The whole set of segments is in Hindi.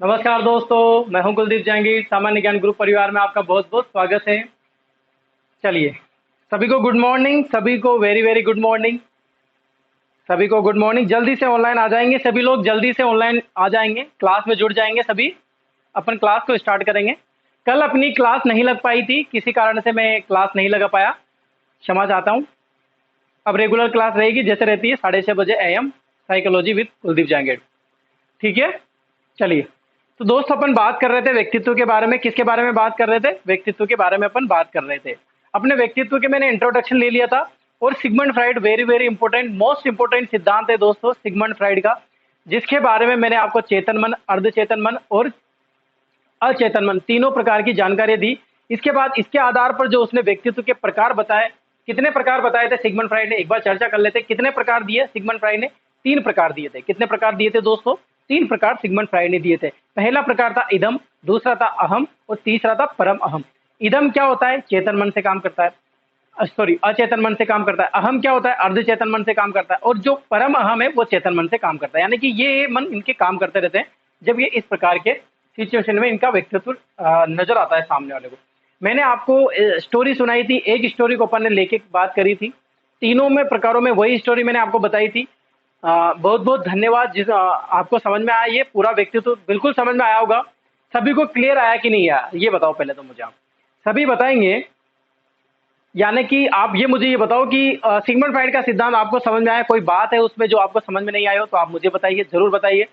नमस्कार दोस्तों, मैं हूं कुलदीप जहांगीर। सामान्य ज्ञान ग्रुप परिवार में आपका बहुत बहुत स्वागत है। चलिए, सभी को गुड मॉर्निंग, सभी को वेरी वेरी गुड मॉर्निंग, सभी को गुड मॉर्निंग। जल्दी से ऑनलाइन आ जाएंगे सभी लोग, जल्दी से ऑनलाइन आ जाएंगे, क्लास में जुड़ जाएंगे सभी। अपन क्लास को स्टार्ट करेंगे। कल अपनी क्लास नहीं लग पाई थी, किसी कारण से मैं क्लास नहीं लगा पाया, क्षमा चाहता हूँ। अब रेगुलर क्लास रहेगी जैसे रहती है, 6:30 AM psychology with Kuldeep Jahangir. ठीक है, चलिए। तो दोस्त, अपन बात कर रहे थे व्यक्तित्व के बारे में। किसके बारे में बात कर रहे थे? व्यक्तित्व के बारे में अपन बात कर रहे थे। अपने व्यक्तित्व के मैंने इंट्रोडक्शन ले लिया था। और Sigmund Freud, very very important, most important सिद्धांत है दोस्तों सिगमंड फ्राइड का, जिसके बारे में मैंने आपको चेतन मन, अर्धचेतन मन और अचेतन मन तीनों प्रकार की जानकारी दी। इसके बाद इसके आधार पर जो उसने व्यक्तित्व के प्रकार बताए, कितने प्रकार बताए थे सिगमंड फ्राइड ने, एक बार चर्चा कर लेते। कितने प्रकार दिए सिगमंड फ्राइड ने? 3 प्रकार दिए थे। कितने प्रकार दिए थे दोस्तों? 3 प्रकार सिगमंड फ्राइड ने दिए थे। पहला प्रकार था इदम, दूसरा था अहम और तीसरा था परम अहम। इदम क्या होता है? चेतन मन से काम करता है, सॉरी अचेतन मन से काम करता है। अहम क्या होता है? अर्धचेतन मन से काम करता है। और जो परम अहम है वो चेतन मन से काम करता है। यानी कि ये मन इनके काम करते रहते हैं जब ये इस प्रकार के सिचुएशन में इनका व्यक्तित्व नजर आता है सामने वाले को। मैंने आपको स्टोरी सुनाई थी, एक स्टोरी को अपन ने लेके बात करी थी। तीनों में प्रकारों में वही स्टोरी मैंने आपको बताई थी। बहुत बहुत धन्यवाद। जिस आपको समझ में आया, ये पूरा व्यक्तित्व बिल्कुल समझ में आया होगा। सभी को क्लियर आया कि नहीं आया, ये बताओ पहले तो मुझे। आप सभी बताएंगे, यानी कि आप ये मुझे ये बताओ कि सिगमंड फ्राइड का सिद्धांत आपको समझ में आया? कोई बात है उसमें जो आपको समझ में नहीं आया हो तो आप मुझे बताइए, जरूर बताइए।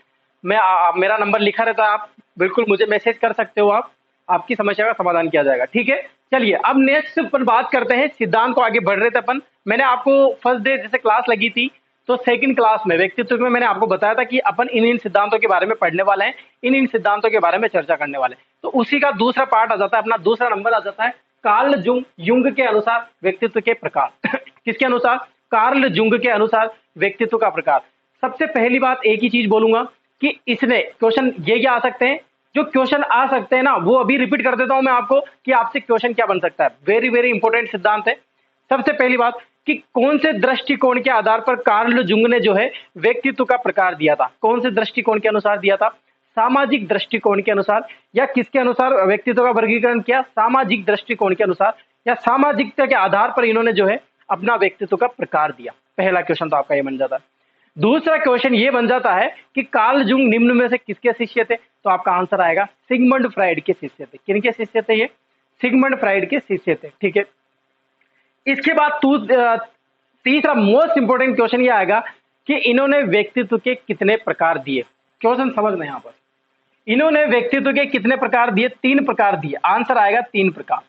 मैं मेरा नंबर लिखा रहता है, आप बिल्कुल मुझे मैसेज कर सकते हो। आप आपकी समस्या का समाधान किया जाएगा। ठीक है, चलिए अब नेक्स्ट अपन बात करते हैं, सिद्धांत को आगे बढ़ रहे थे अपन। मैंने आपको फर्स्ट डे जैसे क्लास लगी थी, तो सेकंड क्लास में व्यक्तित्व में मैंने आपको बताया था कि अपन इन इन सिद्धांतों के बारे में पढ़ने वाले हैं, इन इन सिद्धांतों के बारे में चर्चा करने वाले हैं। तो उसी का दूसरा पार्ट आ जाता है, अपना दूसरा नंबर आ जाता है कार्ल जुंग के अनुसार व्यक्तित्व के प्रकार। किसके अनुसार? कार्ल जुंग के अनुसार व्यक्तित्व का प्रकार। सबसे पहली बात एक ही चीज बोलूंगा कि इसने क्वेश्चन ये आ सकते हैं, जो क्वेश्चन आ सकते हैं ना, वो अभी रिपीट कर देता हूं मैं आपको कि आपसे क्वेश्चन क्या बन सकता है। वेरी वेरी इंपॉर्टेंट सिद्धांत है। सबसे पहली बात कि कौन से दृष्टिकोण के आधार पर कार्ल जुंग ने जो है व्यक्तित्व का प्रकार दिया था? कौन से दृष्टिकोण के अनुसार दिया था? सामाजिक दृष्टिकोण के अनुसार। या किसके अनुसार व्यक्तित्व का वर्गीकरण किया? सामाजिक दृष्टिकोण के अनुसार, या सामाजिकता के आधार पर इन्होंने जो है अपना व्यक्तित्व का प्रकार दिया। पहला क्वेश्चन तो आपका ये बन जाता है। दूसरा क्वेश्चन ये बन जाता है कि कार्ल जुंग निम्न में से किसके शिष्य थे? तो आपका आंसर आएगा सिगमंड फ्राइड के शिष्य थे। किनके शिष्य थे ये? सिगमंड फ्राइड के शिष्य थे। ठीक है, इसके बाद तीसरा मोस्ट इंपोर्टेंट क्वेश्चन ये आएगा कि इन्होंने व्यक्तित्व के कितने प्रकार दिए। क्वेश्चन समझना यहां पर, इन्होंने व्यक्तित्व के कितने प्रकार दिए? 3 प्रकार दिए। आंसर आएगा 3 प्रकार।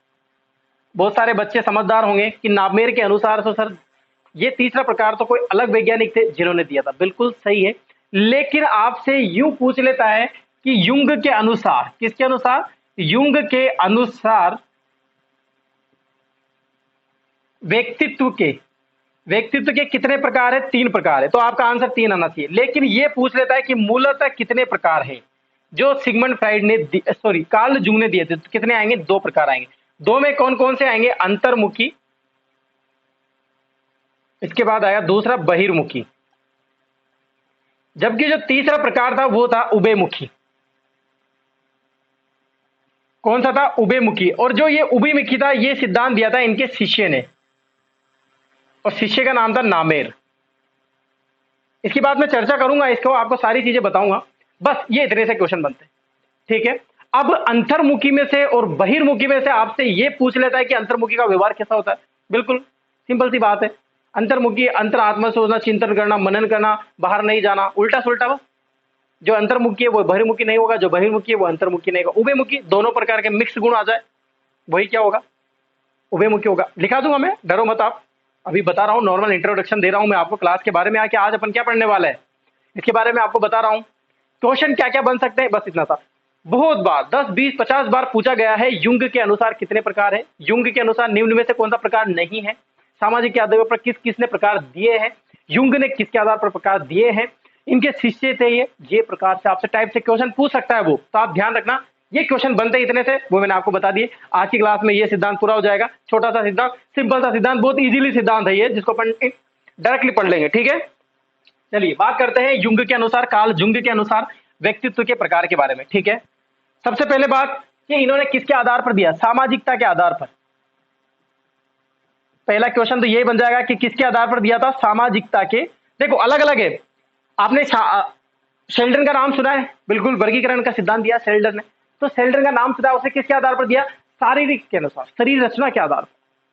बहुत सारे बच्चे समझदार होंगे कि नामेर के अनुसार तो सर ये तीसरा प्रकार तो कोई अलग वैज्ञानिक थे जिन्होंने दिया था। बिल्कुल सही है, लेकिन आपसे यूं पूछ लेता है कि युंग के अनुसार, किसके अनुसार? युंग के अनुसार व्यक्तित्व के कितने प्रकार है? 3 प्रकार है। तो आपका आंसर 3 आना चाहिए। लेकिन ये पूछ लेता है कि मूलतः कितने प्रकार है जो सिगमंड फ्राइड ने, सॉरी कार्ल जुंग ने दिए थे। तो कितने आएंगे? 2 प्रकार आएंगे। 2 में कौन कौन से आएंगे? अंतर्मुखी, इसके बाद आया दूसरा बहिर्मुखी, जबकि जो तीसरा प्रकार था वो था उभयमुखी। कौन सा था? उभयमुखी। और जो ये उभयमुखी था, ये सिद्धांत दिया था इनके शिष्य ने, और शिष्य का नाम था नामेर। इसकी बात मैं चर्चा करूंगा, इसको आपको सारी चीजें बताऊंगा। बस ये इतने से क्वेश्चन बनते हैं। ठीक है, अब अंतर्मुखी में से और बहिर्मुखी में से आपसे ये पूछ लेता है कि अंतर्मुखी का व्यवहार कैसा होता है। बिल्कुल सिंपल सी बात है। अंतर्मुखी, अंतर आत्मा सोचना, चिंतन करना, मनन करना, बाहर नहीं जाना, उल्टा सुल्टा। बस जो अंतर्मुखी है वो बहिर्मुखी नहीं होगा, जो बहिर्मुखी है वो अंतर्मुखी नहीं होगा। उभयमुखी, दोनों प्रकार के मिक्स गुण आ जाए, वही क्या होगा? उभयमुखी होगा। लिखा दूंगा मैं, डरो मत आप। अभी बता रहा हूँ, नॉर्मल इंट्रोडक्शन दे रहा हूं मैं आपको क्लास के बारे में। आके आज अपन क्या पढ़ने वाला है इसके बारे में आपको बता रहा हूं। क्वेश्चन क्या क्या बन सकते हैं, बस इतना था। बहुत बार 10 20 50 बार पूछा गया है युंग के अनुसार कितने प्रकार है, युंग के अनुसार निम्न में से कौन सा प्रकार नहीं है, सामाजिक के आधार पर किस किसने प्रकार दिए हैं, युंग ने किसके आधार पर प्रकार दिए हैं, इनके शिष्य थे ये प्रकार से आपसे टाइप से क्वेश्चन पूछ सकता है वो। तो आप ध्यान रखना, ये क्वेश्चन बनते इतने से, वो मैंने आपको बता दिए। आज की क्लास में ये सिद्धांत पूरा हो जाएगा। छोटा सा सिद्धांत, सिंपल सा सिद्धांत, बहुत इजीली सिद्धांत है ये, जिसको अपन डायरेक्टली पढ़ लेंगे। ठीक है, चलिए बात करते हैं युंग के अनुसार, कार्ल जुंग के अनुसार व्यक्तित्व के प्रकार के बारे में। ठीक है, सबसे पहले बात कि इन्होंने किसके आधार पर दिया, सामाजिकता के आधार पर। पहला क्वेश्चन तो यही बन जाएगा कि किसके आधार पर दिया था, सामाजिकता के। देखो अलग अलग है, आपने शेल्डन का नाम सुना है, बिल्कुल वर्गीकरण का सिद्धांत दिया शेल्डन ने, तो शेल्डन का नाम सुना, उसे किसके आधार पर दिया, शारीरिक के अनुसार, शरीर रचना के आधार पर।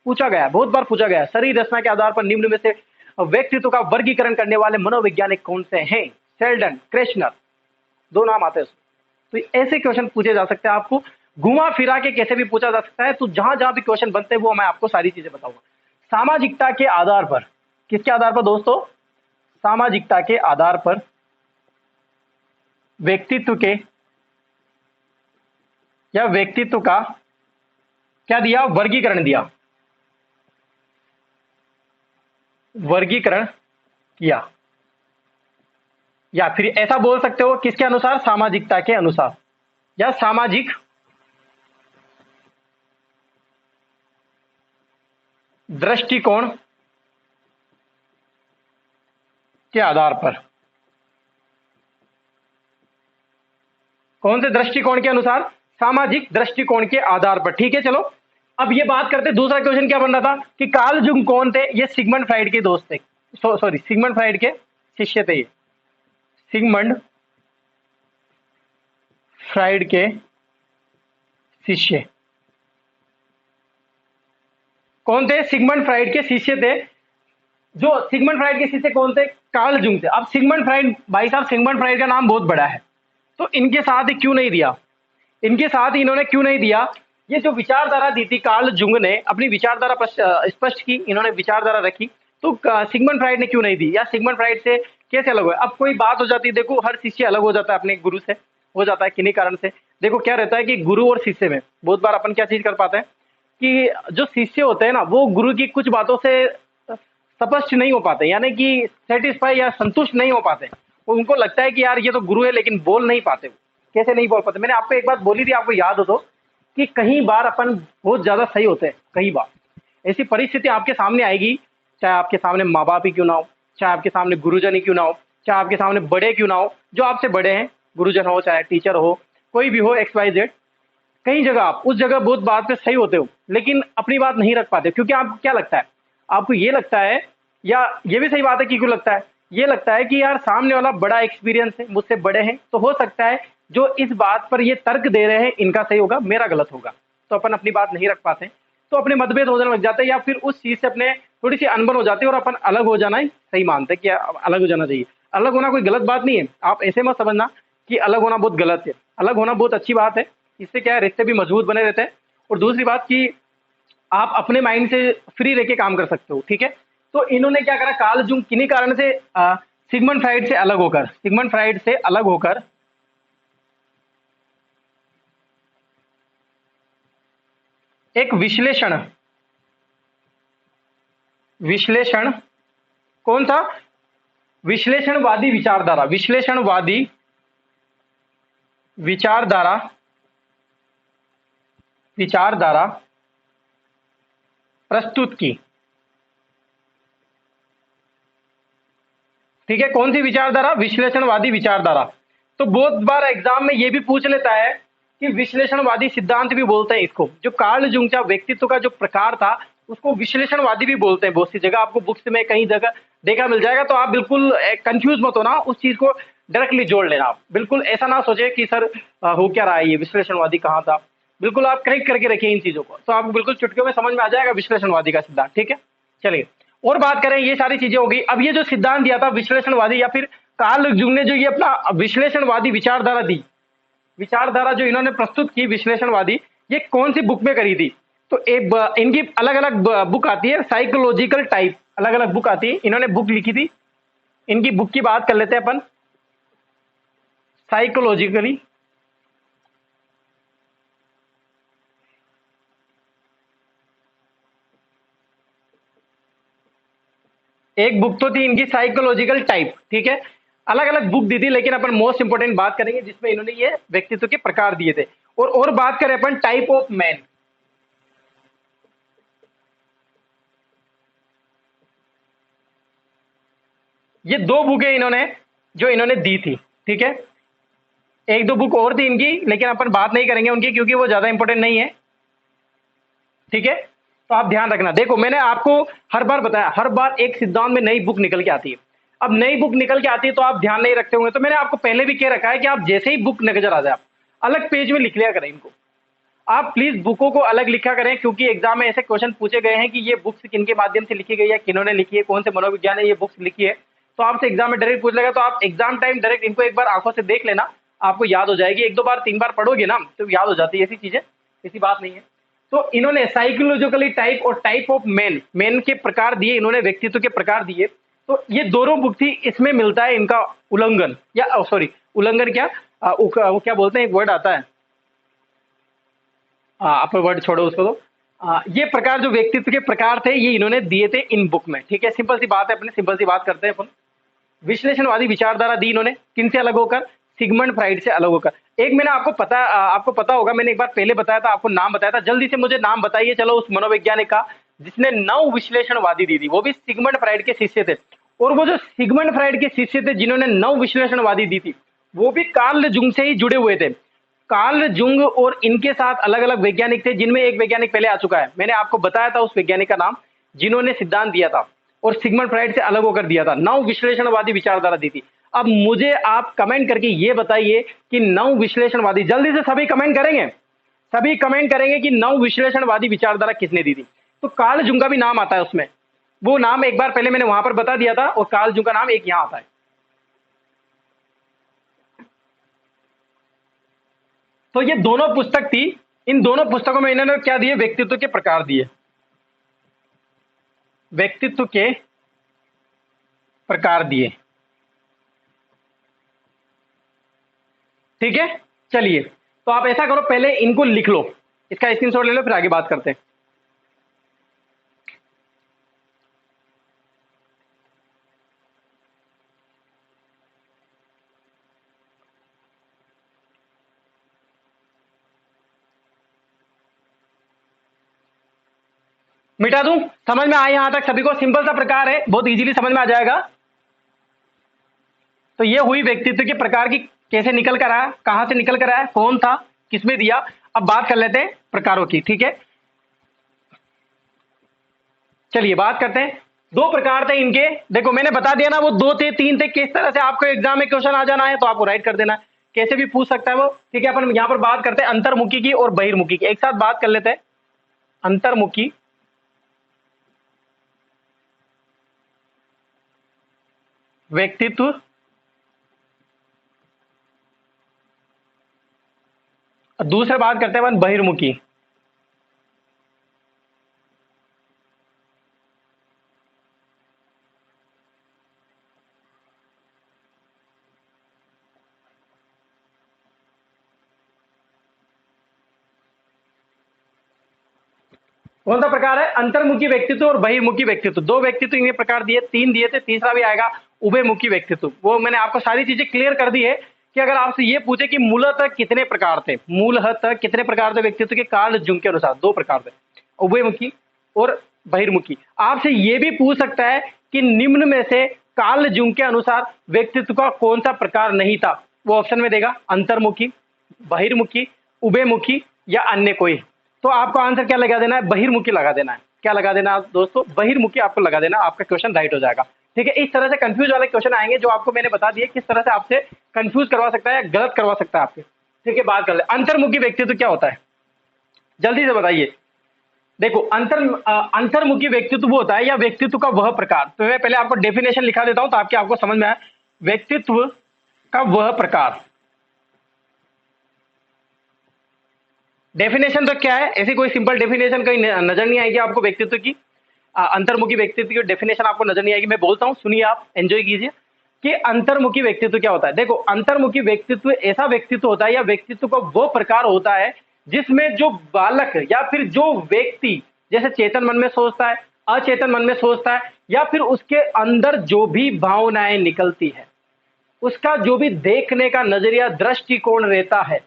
पूछा गया, बहुत बार पूछा गया, शरीर रचना के आधार पर निम्न में से व्यक्तित्व का वर्गीकरण करने वाले मनोवैज्ञानिक कौन से हैं, शेल्डन, क्रेशनर, दो नाम आते हैं। तो ऐसे क्वेश्चन पूछे जा सकते हैं, आपको घुमा फिरा के कैसे भी पूछा जा सकता है। तो जहां जहां भी क्वेश्चन बनते हैं वो मैं आपको सारी चीजें बताऊंगा। सामाजिकता के आधार पर, किसके आधार पर दोस्तों, सामाजिकता के आधार पर व्यक्तित्व के या व्यक्तित्व का क्या दिया, वर्गीकरण दिया, वर्गीकरण किया, या फिर ऐसा बोल सकते हो किसके अनुसार, सामाजिकता के अनुसार या सामाजिक दृष्टिकोण के आधार पर। कौन से दृष्टिकोण के अनुसार, सामाजिक दृष्टिकोण के आधार पर। ठीक है, चलो अब ये बात करते, दूसरा क्वेश्चन क्या बन रहा था कि कार्ल जुंग कौन थे, ये सिगमंड फ्राइड के दोस्त थे, सॉरी सिगमंड फ्राइड के शिष्य थे, ये सिगमंड फ्राइड के शिष्य कौन थे, सिगमंड फ्राइड के शिष्य थे। जो सिगमंड फ्राइड के शिष्य कौन थे, कार्ल जुंग थे। अब सिगमंड फ्राइड, भाई साहब सिगमंड फ्राइड का नाम बहुत बड़ा है, तो इनके साथ ही क्यों नहीं दिया, इनके साथ ही इन्होंने क्यों नहीं दिया, ये जो विचारधारा दी थी कार्ल जुंग ने, अपनी विचारधारा स्पष्ट की, इन्होंने विचारधारा रखी, तो सिगमंड फ्राइड ने क्यों नहीं दी, या सिगमंड फ्राइड से कैसे अलग हुए। अब कोई बात हो जाती है, देखो हर शिष्य अलग हो जाता है अपने गुरु से, हो जाता है किन्हीं कारण से। देखो क्या रहता है कि गुरु और शिष्य में बहुत बार अपन क्या चीज कर पाते हैं कि जो शिष्य होते हैं ना, वो गुरु की कुछ बातों से स्पष्ट नहीं हो पाते, यानी कि सेटिस्फाई या संतुष्ट नहीं हो पाते। उनको लगता है कि यार ये तो गुरु है, लेकिन बोल नहीं पाते। कैसे नहीं बोल पाते, मैंने आपको एक बात बोली थी, आपको याद हो तो, कि कई बार अपन बहुत ज्यादा सही होते हैं, कई बार ऐसी परिस्थिति आपके सामने आएगी, चाहे आपके सामने माँ बाप ही क्यों ना हो, चाहे आपके सामने गुरुजन ही क्यों ना हो, चाहे आपके सामने बड़े क्यों ना हो, जो आपसे बड़े हैं, गुरुजन हो चाहे टीचर हो, कोई भी हो, XYZ, कई जगह आप उस जगह बहुत बात पे सही होते हो, लेकिन अपनी बात नहीं रख पाते, क्योंकि आपको क्या लगता है, आपको ये लगता है, या ये भी सही बात है कि क्यों लगता है, ये लगता है कि यार सामने वाला बड़ा एक्सपीरियंस है, मुझसे बड़े हैं, तो हो सकता है जो इस बात पर ये तर्क दे रहे हैं इनका सही होगा, मेरा गलत होगा, तो अपन अपनी बात नहीं रख पाते, तो अपने मतभेद होने लग जाते हैं, या फिर उस चीज से अपने थोड़ी सी अनबन हो जाती है, और अपन अलग हो जाना ही सही मानते हैं कि अलग हो जाना चाहिए। अलग होना कोई गलत बात नहीं है, आप ऐसे मत समझना कि अलग होना बहुत गलत है, अलग होना बहुत अच्छी बात है, इससे क्या है, रिश्ते भी मजबूत बने रहते हैं। और दूसरी बात कि आप अपने माइंड से फ्री रह के काम कर सकते हो। ठीक है, तो इन्होंने क्या करा, कार्ल जुंग किन्हीं कारण से सिगमंड फ्राइड से अलग होकर, सिगमंड फ्राइड से अलग होकर एक विश्लेषण, विश्लेषण कौन सा, विश्लेषणवादी विचारधारा, विश्लेषणवादी विचारधारा, विचारधारा प्रस्तुत की। ठीक है, कौन सी विचारधारा, विश्लेषणवादी विचारधारा। तो बहुत बार एग्जाम में ये भी पूछ लेता है कि विश्लेषणवादी सिद्धांत भी बोलते हैं इसको, जो कार्ल जुंग का व्यक्तित्व का जो प्रकार था उसको विश्लेषणवादी भी बोलते हैं। बहुत सी जगह आपको बुक्स में कहीं जगह देखा मिल जाएगा, तो आप बिल्कुल कंफ्यूज मत होना, उस चीज को डायरेक्टली जोड़ लेना। आप बिल्कुल ऐसा ना सोचे कि सर हो क्या रहा है, ये विश्लेषणवादी कहाँ था, बिल्कुल आप कनेक्ट करके रखिए इन चीजों को, तो आपको बिल्कुल चुटकियों में समझ में आ जाएगा विश्लेषणवादी का सिद्धांत। ठीक है, चलिए और बात करें, ये सारी चीजें हो गई। अब ये जो सिद्धांत दिया था विश्लेषणवादी, या फिर कार्ल जुंग ने जो ये अपना विश्लेषणवादी विचारधारा दी, विचारधारा जो इन्होंने प्रस्तुत की विश्लेषणवादी, ये कौन सी बुक में करी थी, तो एक इनकी अलग अलग बुक आती है, साइकोलॉजिकल टाइप, अलग अलग बुक आती है, इन्होंने बुक लिखी थी। इनकी बुक की बात कर लेते हैं अपन, साइकोलॉजिकली, एक बुक तो थी इनकी साइकोलॉजिकल टाइप। ठीक है, अलग अलग बुक दी थी, लेकिन अपन मोस्ट इंपोर्टेंट बात करेंगे जिसमें इन्होंने ये व्यक्तित्व के प्रकार दिए थे। और बात करें अपन टाइप ऑफ मैन, ये दो बुकें इन्होंने जो इन्होंने दी थी। ठीक है, एक दो बुक और थी इनकी, लेकिन अपन बात नहीं करेंगे उनकी क्योंकि वो ज्यादा इंपॉर्टेंट नहीं है। ठीक है, तो आप ध्यान रखना। देखो मैंने आपको हर बार बताया, हर बार एक सिद्धांत में नई बुक निकल के आती है। अब नई बुक निकल के आती है तो आप ध्यान नहीं रखते होंगे, तो मैंने आपको पहले भी कह रखा है कि आप जैसे ही बुक नजर आ जाए आप अलग पेज में लिख लिया करें इनको। आप प्लीज बुकों को अलग लिखा करें, क्योंकि एग्जाम में ऐसे क्वेश्चन पूछे गए हैं कि ये बुक्स किनके माध्यम से लिखी गई है, किन्होंने लिखी है, कौन से मनोविज्ञान ने ये बुक्स लिखी है। तो आपसे एग्जाम में डायरेक्ट पूछ लेगा, तो आप एग्जाम टाइम डायरेक्ट इनको एक बार आंखों से देख लेना, आपको याद हो जाएगी। एक दो बार तीन बार पढ़ोगे ना तो याद हो जाती है, ऐसी चीजें ऐसी बात नहीं है। तो इन्होंने साइकोलॉजिकली टाइप और टाइप ऑफ मैन, मैन के प्रकार दिए, इन्होंने व्यक्तित्व के प्रकार दिए। तो ये दोनों बुक थी, इसमें मिलता है इनका उल्लंघन, या सॉरी उल्लंघन क्या, वो क्या बोलते हैं, एक वर्ड आता है, आप वर्ड छोड़ो उसको। तो ये प्रकार जो व्यक्तित्व के प्रकार थे ये इन्होंने दिए थे इन बुक में। ठीक है, सिंपल सी बात है, अपने सिंपल सी बात करते हैं अपन। विश्लेषणवादी विचारधारा दी इन्होंने किन से अलग होकर, सिगमंड फ्राइड से अलग होकर। एक मैंने आपको पता होगा, मैंने एक बार पहले बताया था, आपको नाम बताया था, जल्दी से मुझे नाम बताइए चलो उस मनोवैज्ञानिक का जिसने नव विश्लेषणवादी दी थी, वो भी सिगमंड फ्राइड के शिष्य थे। और वो जो सिगमंड फ्राइड के शिष्य थे जिन्होंने नव विश्लेषणवादी दी थी, वो भी कार्ल जुंग से ही जुड़े हुए थे। कार्ल जुंग और इनके साथ अलग अलग वैज्ञानिक थे, जिनमें एक वैज्ञानिक पहले आ चुका है, मैंने आपको बताया था उस वैज्ञानिक का नाम, जिन्होंने सिद्धांत दिया था और सिगमंड फ्राइड से अलग होकर दिया था, नव विश्लेषणवादी विचारधारा दी थी। अब मुझे आप कमेंट करके ये बताइए कि नव विश्लेषणवादी, जल्दी से सभी कमेंट करेंगे, सभी कमेंट करेंगे कि नव विश्लेषणवादी विचारधारा किसने दी थी। तो कार्ल जुंग का भी नाम आता है उसमें, वो नाम एक बार पहले मैंने वहां पर बता दिया था, और कार्ल जुंग का नाम एक यहां आता है। तो ये दोनों पुस्तक थी, इन दोनों पुस्तकों में इन्होंने क्या दिए, व्यक्तित्व के प्रकार दिए, व्यक्तित्व के प्रकार दिए। ठीक है, चलिए तो आप ऐसा करो, पहले इनको लिख लो, इसका स्क्रीनशॉट ले लो, फिर आगे बात करते हैं। मिटा दूं, समझ में आए यहां तक सभी को? सिंपल सा प्रकार है, बहुत इजीली समझ में आ जाएगा। तो ये हुई व्यक्तित्व के प्रकार की, कैसे निकल कर आया, कहां से निकल कर आया, कौन था, किसमें दिया। अब बात कर लेते हैं प्रकारों की। ठीक है, चलिए बात करते हैं। दो प्रकार थे इनके, देखो मैंने बता दिया ना, वो दो थे तीन थे, किस तरह से आपको एग्जाम में क्वेश्चन आ जाना है तो आपको राइट कर देना है, कैसे भी पूछ सकता है वो। ठीक है, अपन यहां पर बात करते हैं अंतर्मुखी की और बहिर्मुखी की, एक साथ बात कर लेते हैं। अंतर्मुखी, व्यक्तित्व, दूसरे बात करते हैं अपन बहिर्मुखी। कौन सा प्रकार है, अंतर्मुखी व्यक्तित्व और बहिर्मुखी व्यक्तित्व। दो व्यक्तित्व इन्हें प्रकार दिए, तीन दिए थे, तीसरा भी आएगा उभयमुखी व्यक्तित्व। वो मैंने आपको सारी चीजें क्लियर कर दी है कि अगर आपसे ये पूछे कि मूलतः कितने प्रकार थे, मूलतः कितने प्रकार थे व्यक्तित्व के, कार्ल जुंग के अनुसार दो प्रकार थे, उभयमुखी और बहिर्मुखी। आपसे ये भी पूछ सकता है कि निम्न में से कार्ल जुंग के अनुसार व्यक्तित्व का कौन सा प्रकार नहीं था, वो ऑप्शन में देगा, अंतर्मुखी, बहिर्मुखी, उभयमुखी या अन्य कोई। तो आपको आंसर क्या लगा देना है, बहिर्मुखी लगा देना है। क्या लगा देना है दोस्तों, बहिर्मुखी आपको लगा देना, आपका क्वेश्चन राइट हो जाएगा। ठीक है, इस तरह से कंफ्यूज वाले क्वेश्चन आएंगे जो आपको मैंने बता दिए किस तरह से आपसे कंफ्यूज करवा सकता है, गलत करवा सकता है आपसे। ठीक है, बात कर ले अंतर्मुखी व्यक्तित्व क्या होता है, जल्दी से बताइए। देखो अंतर्मुखी व्यक्तित्व वो होता है, या व्यक्तित्व का वह प्रकार, तो मैं पहले आपको डेफिनेशन लिखा देता हूं ताकि आपको समझ में आए। व्यक्तित्व का वह प्रकार, डेफिनेशन तो क्या है, ऐसी कोई सिंपल डेफिनेशन कहीं नजर नहीं आएगी आपको व्यक्तित्व की, अंतर्मुखी व्यक्तित्व की डेफिनेशन आपको नजर नहीं आएगी। मैं बोलता हूं, सुनिए, आप एंजॉय कीजिए कि अंतर्मुखी व्यक्तित्व क्या होता है। देखो अंतर्मुखी व्यक्तित्व ऐसा व्यक्तित्व होता है, या व्यक्तित्व का वो प्रकार होता है जिसमें जो बालक या फिर जो व्यक्ति जैसे चेतन मन में सोचता है, अचेतन मन में सोचता है, या फिर उसके अंदर जो भी भावनाएं निकलती है, उसका जो भी देखने का नजरिया दृष्टिकोण रहता है,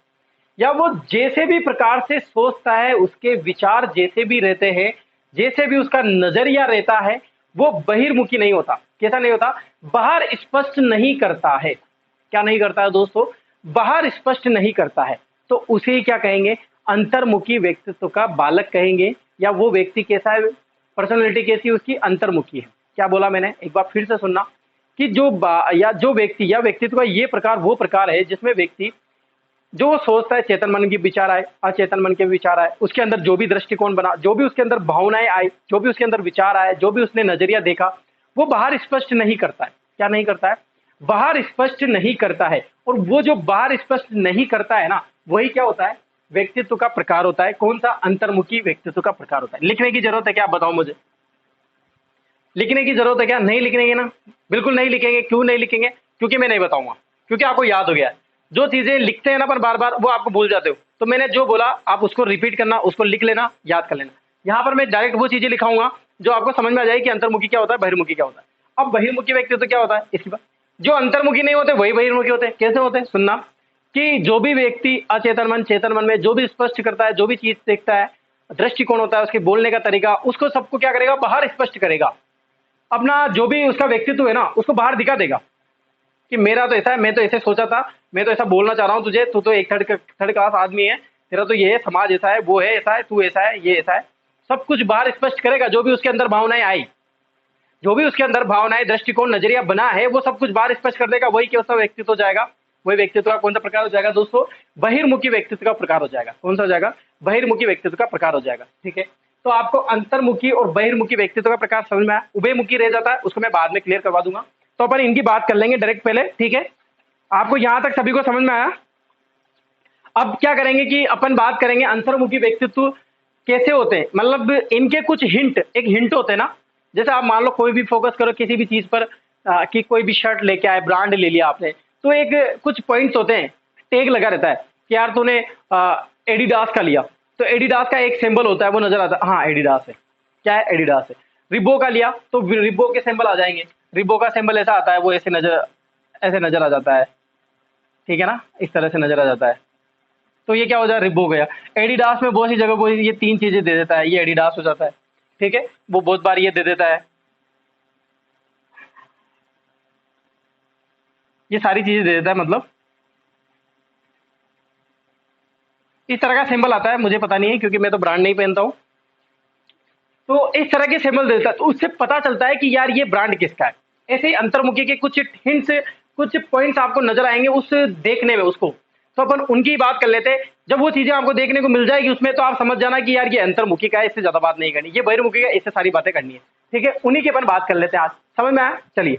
या वो जैसे भी प्रकार से सोचता है, उसके विचार जैसे भी रहते हैं, जैसे भी उसका नजरिया रहता है, वो बहिर्मुखी नहीं होता। कैसा नहीं होता, बाहर स्पष्ट नहीं करता है। क्या नहीं करता है दोस्तों, बाहर स्पष्ट नहीं करता है, तो उसे क्या कहेंगे? अंतर्मुखी व्यक्तित्व का बालक कहेंगे, या वो व्यक्ति कैसा है, पर्सनैलिटी कैसी है उसकी, अंतर्मुखी है। क्या बोला मैंने, एक बार फिर से सुनना, कि जो व्यक्ति या व्यक्तित्व का ये प्रकार वो प्रकार है जिसमें व्यक्ति जो वो सोचता है, चेतन मन के विचार आए, अचेतन मन के विचार आए, उसके अंदर जो भी दृष्टिकोण बना, जो भी उसके अंदर भावनाएं आई, जो भी उसके अंदर विचार आए, जो भी उसने नजरिया देखा, वो बाहर स्पष्ट नहीं करता है। क्या नहीं करता है? बाहर स्पष्ट नहीं करता है। और वो जो बाहर स्पष्ट नहीं करता है ना, वही क्या होता है? व्यक्तित्व का प्रकार होता है। कौन सा? अंतर्मुखी व्यक्तित्व का प्रकार होता है। लिखने की जरूरत है क्या? बताओ मुझे, लिखने की जरूरत है क्या? नहीं लिखेंगे ना, बिल्कुल नहीं लिखेंगे। क्यों नहीं लिखेंगे? क्योंकि मैं नहीं बताऊंगा, क्योंकि आपको याद हो गया है। जो चीजें लिखते हैं ना पर बार बार, वो आपको भूल जाते हो। तो मैंने जो बोला आप उसको रिपीट करना, उसको लिख लेना, याद कर लेना। यहाँ पर मैं डायरेक्ट वो चीजें लिखाऊंगा जो आपको समझ में आ जाएगी कि अंतर्मुखी क्या होता है, बहिर्मुखी क्या होता है। अब बहिर्मुखी व्यक्ति तो क्या होता है इसकी बात, जो अंतर्मुखी नहीं होते वही बहिर्मुखी होते हैं। कैसे होते हैं? सुनना, कि जो भी व्यक्ति अचेतन मन चेतन मन में जो भी स्पष्ट करता है, जो भी चीज देखता है, दृष्टिकोण होता है, उसके बोलने का तरीका, उसको सबको क्या करेगा? बाहर स्पष्ट करेगा। अपना जो भी उसका व्यक्तित्व है ना, उसको बाहर दिखा देगा कि मेरा तो ऐसा है, मैं तो ऐसे सोचा था, मैं तो ऐसा बोलना चाह रहा हूँ तुझे, तू तो एक थर्ड क्लास आदमी है, तेरा तो ये है, समाज ऐसा है, वो है ऐसा है, तू ऐसा है, ये ऐसा है। सब कुछ बाहर स्पष्ट करेगा। जो भी उसके अंदर भावनाएं आई, जो भी उसके अंदर भावनाएं, दृष्टिकोण, नजरिया बना है, वो सब कुछ बाहर स्पष्ट कर देगा। वही कैसा व्यक्तित्व हो जाएगा? वही व्यक्तित्व का कौन सा प्रकार हो जाएगा दोस्तों? बहिर्मुखी व्यक्तित्व का प्रकार हो जाएगा। कौन सा हो जाएगा? बहिर्मुखी व्यक्तित्व का प्रकार हो जाएगा। ठीक है, तो आपको अंतर्मुखी और बहिर्मुखी व्यक्तित्व का प्रकार समझ में आया। उभयमुखी रह जाता है, उसको मैं बाद में क्लियर करवा दूंगा। तो अपन इनकी बात कर लेंगे डायरेक्ट पहले। ठीक है, आपको यहां तक सभी को समझ में आया? अब क्या करेंगे कि अपन बात करेंगे अंतर्मुखी व्यक्तित्व कैसे होते हैं, मतलब इनके कुछ हिंट, एक हिंट होते हैं ना। जैसे आप मान लो कोई भी फोकस करो किसी भी चीज पर, कि कोई भी शर्ट लेके आए, ब्रांड ले लिया आपने, तो एक कुछ पॉइंट्स होते हैं, टैग लगा रहता है कि यार तूने एडिडास का लिया, तो एडिडास का एक सिंबल होता है, वो नजर आता है, हाँ एडिडास है। क्या है? एडिडास है। रिबो का लिया तो रिबो के सिंबल आ जाएंगे। रिबो का सिंबल ऐसा आता है, वो ऐसे नजर आ जाता है। ठीक है ना, इस तरह से नजर आ जाता है। तो ये क्या हो जाए? रिब हो गया। एडिडास में बहुत सी जगह को ये तीन चीजें दे देता है, ये एडिडास हो जाता है। ठीक है, वो बहुत बार ये दे देता है, ये सारी चीजें दे देता है। मतलब इस तरह का सिंबल आता है, मुझे पता नहीं है क्योंकि मैं तो ब्रांड नहीं पहनता हूँ। तो इस तरह के सिंबल देता है, तो उससे पता चलता है कि यार ये ब्रांड किसका है। ऐसे ही अंतर्मुखी के कुछ हिंट्स, कुछ पॉइंट्स आपको नजर आएंगे उस देखने में उसको। तो अपन उनकी बात कर लेते हैं। जब वो चीजें आपको देखने को मिल जाएगी उसमें, तो आप समझ जाना कि यार ये अंतर्मुखी का है, इससे ज्यादा बात नहीं करनी, ये बहिर्मुखी का, इससे सारी बातें करनी है। ठीक है, उन्हीं की अपन बात कर लेते हैं आज। समझ में आया? चलिए,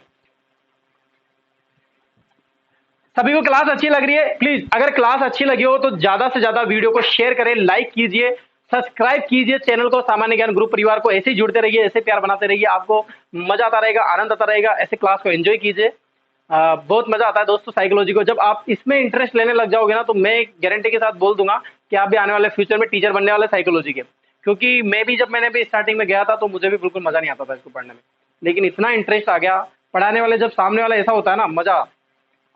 सभी को क्लास अच्छी लग रही है? प्लीज अगर क्लास अच्छी लगी हो तो ज्यादा से ज्यादा वीडियो को शेयर करें, लाइक कीजिए, सब्सक्राइब कीजिए चैनल को, सामान्य ज्ञान ग्रुप परिवार को। ऐसे ही जुड़ते रहिए, ऐसे प्यार बनाते रहिए, आपको मजा आता रहेगा, आनंद आता रहेगा। ऐसे क्लास को एंजॉय कीजिए। बहुत मजा आता है दोस्तों साइकोलॉजी को। जब आप इसमें इंटरेस्ट लेने लग जाओगे ना, तो मैं गारंटी के साथ बोल दूंगा कि आप भी आने वाले फ्यूचर में टीचर बनने वाले साइकोलॉजी के। क्योंकि मैं भी, जब मैंने भी स्टार्टिंग में गया था तो मुझे भी बिल्कुल मजा नहीं आता था इसको पढ़ने में, लेकिन इतना इंटरेस्ट आ गया पढ़ाने वाले, जब सामने वाला ऐसा होता है ना, मजा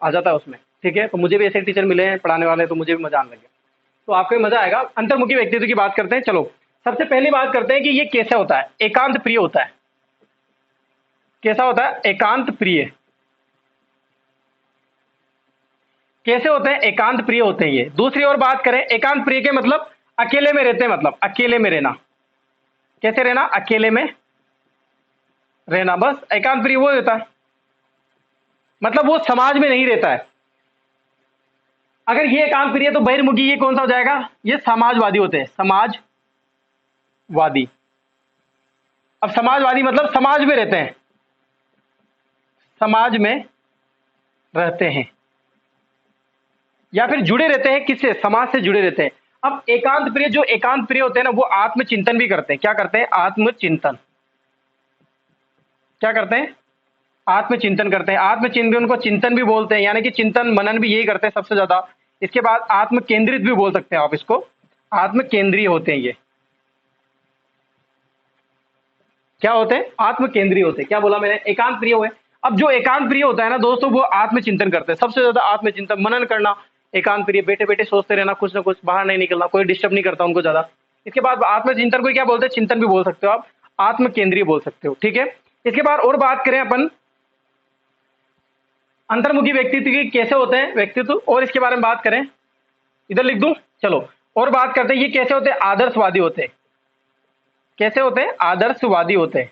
आ जाता है उसमें। ठीक है, तो मुझे भी ऐसे टीचर मिले हैं पढ़ाने वाले, तो मुझे भी मजा आने लगे। तो आपको भी मजा आएगा। अंतर्मुखी व्यक्तित्व की बात करते हैं। चलो, सबसे पहली बात करते हैं कि ये कैसा होता है। एकांत प्रिय होता है। कैसा होता है? एकांत प्रिय। कैसे होते हैं? एकांत प्रिय होते हैं ये। दूसरी ओर बात करें, एकांत प्रिय के मतलब अकेले में रहते हैं, मतलब अकेले में रहना। कैसे रहना? अकेले में रहना। बस एकांत प्रिय वो होता है, मतलब वो समाज में नहीं रहता है। अगर ये एकांत प्रिय, तो बहिर्मुखी ये कौन सा हो जाएगा? ये समाजवादी होते हैं, समाजवादी। अब समाजवादी मतलब समाज में रहते हैं, समाज में रहते हैं, या फिर जुड़े रहते हैं। किससे? समाज से जुड़े रहते हैं। अब एकांत प्रिय, जो एकांत प्रिय होते हैं ना, वो आत्मचिंतन भी करते हैं। क्या करते हैं? आत्मचिंतन। क्या करते हैं? आत्मचिंतन करते हैं। आत्मचिंतन को चिंतन भी बोलते हैं, यानी कि चिंतन मनन भी यही करते हैं सबसे ज्यादा। इसके बाद आत्म केंद्रित भी बोल सकते हैं आप इसको, आत्म केंद्रीय होते हैं ये। क्या होते हैं? आत्म केंद्रीय होते हैं। क्या बोला मैंने? एकांत प्रिय हुए। अब जो एकांत प्रिय होता है ना दोस्तों, वो आत्मचिंतन करते हैं सबसे ज्यादा। आत्मचिंतन, मनन करना। एकांत प्रिय बैठे बैठे सोचते रहना, कुछ ना कुछ, बाहर नहीं निकलना, कोई डिस्टर्ब नहीं करता उनको ज्यादा। इसके बाद आत्मचिंतन को क्या बोलते हैं? चिंतन भी बोल सकते हो आप, आत्म केंद्रीय बोल सकते हो। ठीक है, इसके बाद और बात करें अपन, अंतर्मुखी व्यक्तित्व के कैसे होते हैं व्यक्तित्व, और इसके बारे में बात करें, इधर लिख दूं, चलो और बात करते हैं ये कैसे होते हैं, आदर्शवादी होते हैं। कैसे होते हैं, आदर्शवादी होते हैं।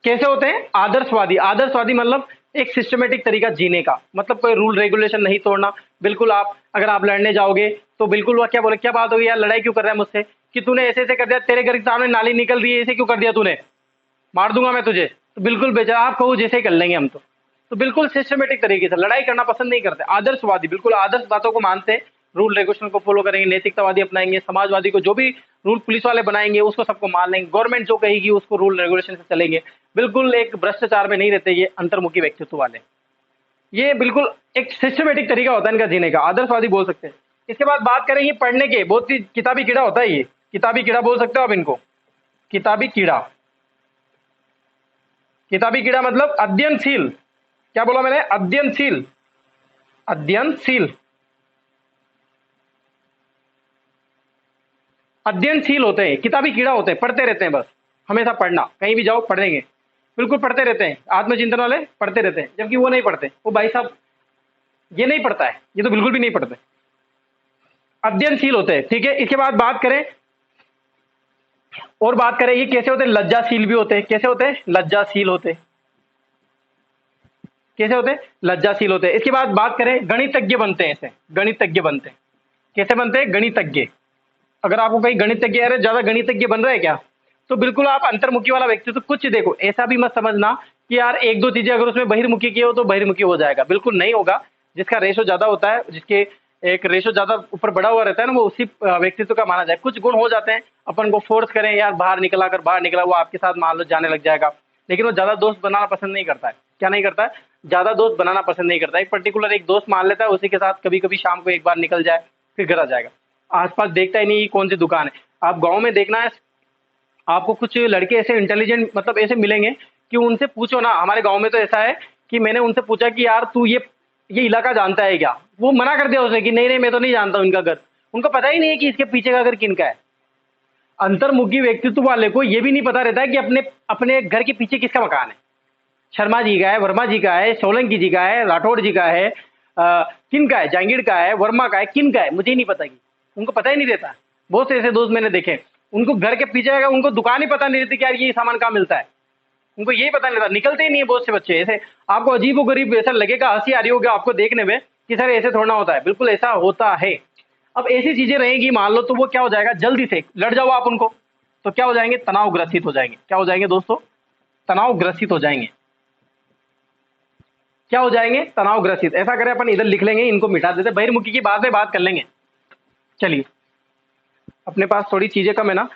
कैसे होते हैं, आदर्शवादी। आदर्शवादी मतलब एक सिस्टमेटिक तरीका जीने का, मतलब कोई रूल रेगुलेशन नहीं तोड़ना। बिल्कुल आप अगर आप लड़ने जाओगे तो बिल्कुल वो क्या बोले, क्या बात होगी यार, लड़ाई क्यों कर रहा है मुझसे, कि तूने ऐसे ऐसे कर दिया, तेरे घर के सामने नाली निकल रही है, ऐसे क्यों कर दिया तूने, मार दूंगा मैं तुझे। तो बिल्कुल बेचारा आप कहो जैसे ही कर लेंगे हम तो बिल्कुल सिस्टमेटिक तरीके से लड़ाई करना पसंद नहीं करते। आदर्शवादी बिल्कुल आदर्श बातों को मानते हैं, रूल रेगुलेशन को फॉलो करेंगे, नैतिकतावादी अपनाएंगे, समाजवादी को जो भी रूल पुलिस वाले बनाएंगे उसको सबको मान लेंगे, गवर्नमेंट जो कहेगी उसको रूल रेगुलेशन से चलेंगे। बिल्कुल एक भ्रष्टाचार में नहीं रहते ये अंतर्मुखी व्यक्तित्व वाले। ये बिल्कुल एक सिस्टमेटिक तरीका होता है इनका जीने का, आदर्शवादी बोल सकते हैं। इसके बाद बात करें ये पढ़ने के, बहुत ही किताबी कीड़ा होता है ये, किताबी कीड़ा बोल सकते हो आप इनको, किताबी कीड़ा। किताबी कीड़ा मतलब अध्ययनशील, क्या बोला मैंने, अध्ययनशील, अध्ययनशील, अध्ययनशील होते हैं, किताबी कीड़ा होते हैं, पढ़ते रहते हैं बस, हमेशा पढ़ना, कहीं भी जाओ पढ़ेंगे, बिल्कुल पढ़ते रहते हैं, आत्मचिंतन वाले पढ़ते रहते हैं। जबकि वो नहीं पढ़ते, वो भाई साहब ये नहीं पढ़ता है, ये तो बिल्कुल भी नहीं पढ़ते, अध्ययनशील होते हैं। ठीक है, इसके बाद बात करें, और बात करें ये कैसे होते हैं, लज्जाशील भी होते हैं। कैसे होते हैं, लज्जाशील होते हैं। कैसे होते हैं, लज्जाशील होते हैं। इसके बाद बात करें, गणितज्ञ बनते हैं, ऐसे गणितज्ञ बनते हैं। कैसे बनते हैं, गणितज्ञ। अगर आपको कहीं गणितज्ञ, अरे ज्यादा गणितज्ञ बन रहे हैं क्या, तो बिल्कुल आप अंतर्मुखी वाला व्यक्ति तो कुछ देखो, ऐसा भी मत समझना कि यार एक दो चीजें अगर उसमें बहिर्मुखी की हो तो बहिर्मुखी हो जाएगा, बिल्कुल नहीं होगा। जिसका रेशो ज्यादा होता है, जिसके एक रेशो ज्यादा ऊपर बढ़ा हुआ रहता है ना, वो उसी व्यक्तित्व का माना जाए। कुछ गुण हो जाते हैं, अपन को फोर्स करें यार बाहर निकला, कर बाहर निकला, वो आपके साथ मान लो जाने लग जाएगा। लेकिन वो ज्यादा दोस्त बनाना पसंद नहीं करता है, क्या नहीं करता है, ज्यादा दोस्त बनाना पसंद नहीं करता है। एक पर्टिकुलर एक दोस्त मान लेता है, उसी के साथ कभी कभी शाम को एक बार निकल जाए, फिर घर आ जाएगा, आसपास देखता ही नहीं कौन सी दुकान है। आप गांव में देखना है, आपको कुछ लड़के ऐसे इंटेलिजेंट मतलब ऐसे मिलेंगे कि उनसे पूछो ना, हमारे गांव में तो ऐसा है कि मैंने उनसे पूछा कि यार तू ये इलाका जानता है क्या, वो मना कर दिया उसे कि नहीं नहीं मैं तो नहीं जानता हूं इनका घर। उनको पता ही नहीं है कि इसके पीछे का घर किनका है। अंतर्मुखी व्यक्तित्व वाले को ये भी नहीं पता रहता है कि अपने अपने घर के पीछे किसका मकान है, शर्मा जी का है, वर्मा जी का है, सोलंकी जी का है, राठौड़ जी का है, किन का है, जहांगीर का है, वर्मा का है, किन का है, मुझे ही नहीं पता कि, उनको पता ही नहीं रहता। बहुत से ऐसे दोस्त मैंने देखे, उनको घर के पीछे का उनको दुकान ही पता नहीं रहती कि यार ये सामान कहाँ मिलता है, उनको यही पता नहीं रहता, निकलते ही नहीं है बहुत से बच्चे ऐसे। आपको अजीब व गरीब ऐसा लगेगा, हंसी आ रही होगी आपको देखने में कि सर ऐसे थोड़ा होता है, बिल्कुल ऐसा होता है। अब ऐसी चीजें रहेंगी मान लो, तो वो क्या हो जाएगा, जल्दी से लड़ जाओ आप उनको, तो क्या हो जाएंगे, तनाव ग्रसित हो जाएंगे। क्या हो जाएंगे दोस्तों, तनाव ग्रसित हो जाएंगे। क्या हो जाएंगे, तनाव ग्रसित। ऐसा करें अपन इधर लिख लेंगे, इनको मिटा देते, बहिर्मुखी की बाद में बात कर लेंगे। चलिए, अपने पास थोड़ी चीजें कम है ना,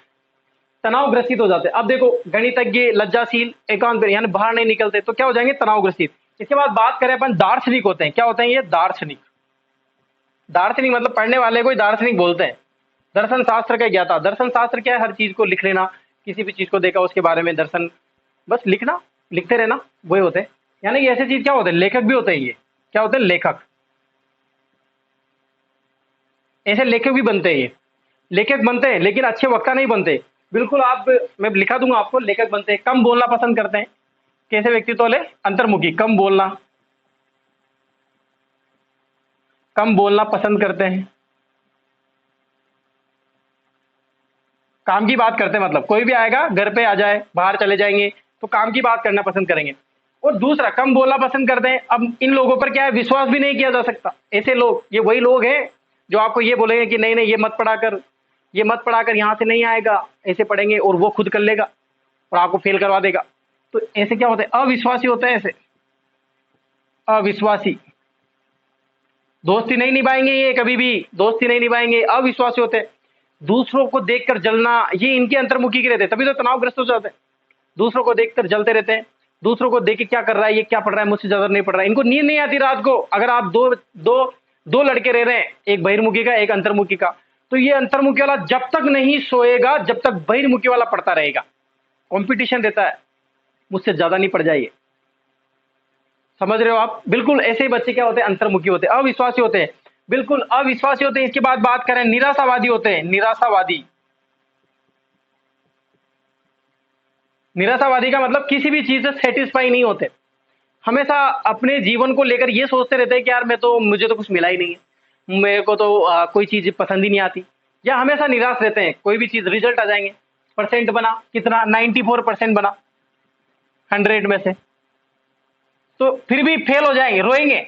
तनाव ग्रसित हो जाते हैं। अब देखो, गणितज्ञ, लज्जाशील, एकांत यानी बाहर नहीं निकलते, तो क्या हो जाएंगे, तनाव ग्रसित। इसके बाद बात करें अपन, दार्शनिक होते हैं। क्या होते हैं ये, दार्शनिक। दार्शनिक मतलब पढ़ने वाले को ही दार्शनिक बोलते हैं। दर्शन शास्त्र का ज्ञाता, दर्शन शास्त्र क्या है, हर चीज को लिख लेना, किसी भी चीज को देखा उसके बारे में दर्शन, बस लिखना, लिखते रहना, वही होते हैं। यानी कि ऐसे चीज क्या होते हैं, लेखक भी होते हैं ये। क्या होते हैं, लेखक। ऐसे लेखक भी बनते हैं ये, लेखक बनते हैं लेकिन अच्छे वक्ता नहीं बनते। बिल्कुल आप, मैं लिखा दूंगा आपको, लेखक बनते हैं, कम बोलना पसंद करते हैं। कैसे व्यक्तित्व वाले, अंतर्मुखी, कम बोलना, कम बोलना पसंद करते हैं, काम की बात करते हैं, मतलब कोई भी आएगा घर पे आ जाए, बाहर चले जाएंगे तो काम की बात करना पसंद करेंगे। और दूसरा, कम बोलना पसंद करते हैं। अब इन लोगों पर क्या है, विश्वास भी नहीं किया जा सकता। ऐसे लोग, ये वही लोग हैं जो आपको ये बोलेंगे कि नहीं नहीं ये मत पढ़ा कर, ये मत पढ़ा कर, यहाँ से नहीं आएगा, ऐसे पढ़ेंगे, और वो खुद कर लेगा और आपको फेल करवा देगा। तो ऐसे क्या होते हैं, अविश्वासी होते हैं ऐसे, अविश्वासी। दोस्ती नहीं निभाएंगे ये, कभी भी दोस्ती नहीं निभाएंगे, अविश्वासी होते हैं। दूसरों को देखकर जलना, ये इनके अंतर्मुखी के रहते हैं, तभी तो तनावग्रस्त हो जाते हैं। दूसरों को देखकर जलते रहते हैं, दूसरों को देख के क्या कर रहा है, ये क्या पढ़ रहा है, मुझसे ज्यादा नहीं पढ़ रहा है। इनको नींद नहीं आती रात को। अगर आप दो दो दो लड़के रह रहे हैं, एक बहिर्मुखी का एक अंतर्मुखी का, तो ये अंतर्मुखी वाला जब तक नहीं सोएगा जब तक बहिर्मुखी वाला पढ़ता रहेगा। कंपटीशन रहता है, मुझसे ज्यादा नहीं पढ़ जाइए, समझ रहे हो आप। बिल्कुल ऐसे ही बच्चे क्या होते हैं, अंतर्मुखी होते हैं, अविश्वासी होते हैं, बिल्कुल अविश्वासी होते हैं। इसके बाद बात करें, निराशावादी होते हैं, निराशावादी। निराशावादी का मतलब किसी भी चीज से सेटिस्फाई नहीं होते, हमेशा अपने जीवन को लेकर ये सोचते रहते हैं कि यार मुझे तो कुछ मिला ही नहीं है, मेरे को तो कोई चीज़ पसंद ही नहीं आती, या हमेशा निराश रहते हैं। कोई भी चीज़ रिजल्ट आ जाएंगे, परसेंट बना कितना, 94% बना 100 में से, तो फिर भी फेल हो जाएंगे, रोएंगे,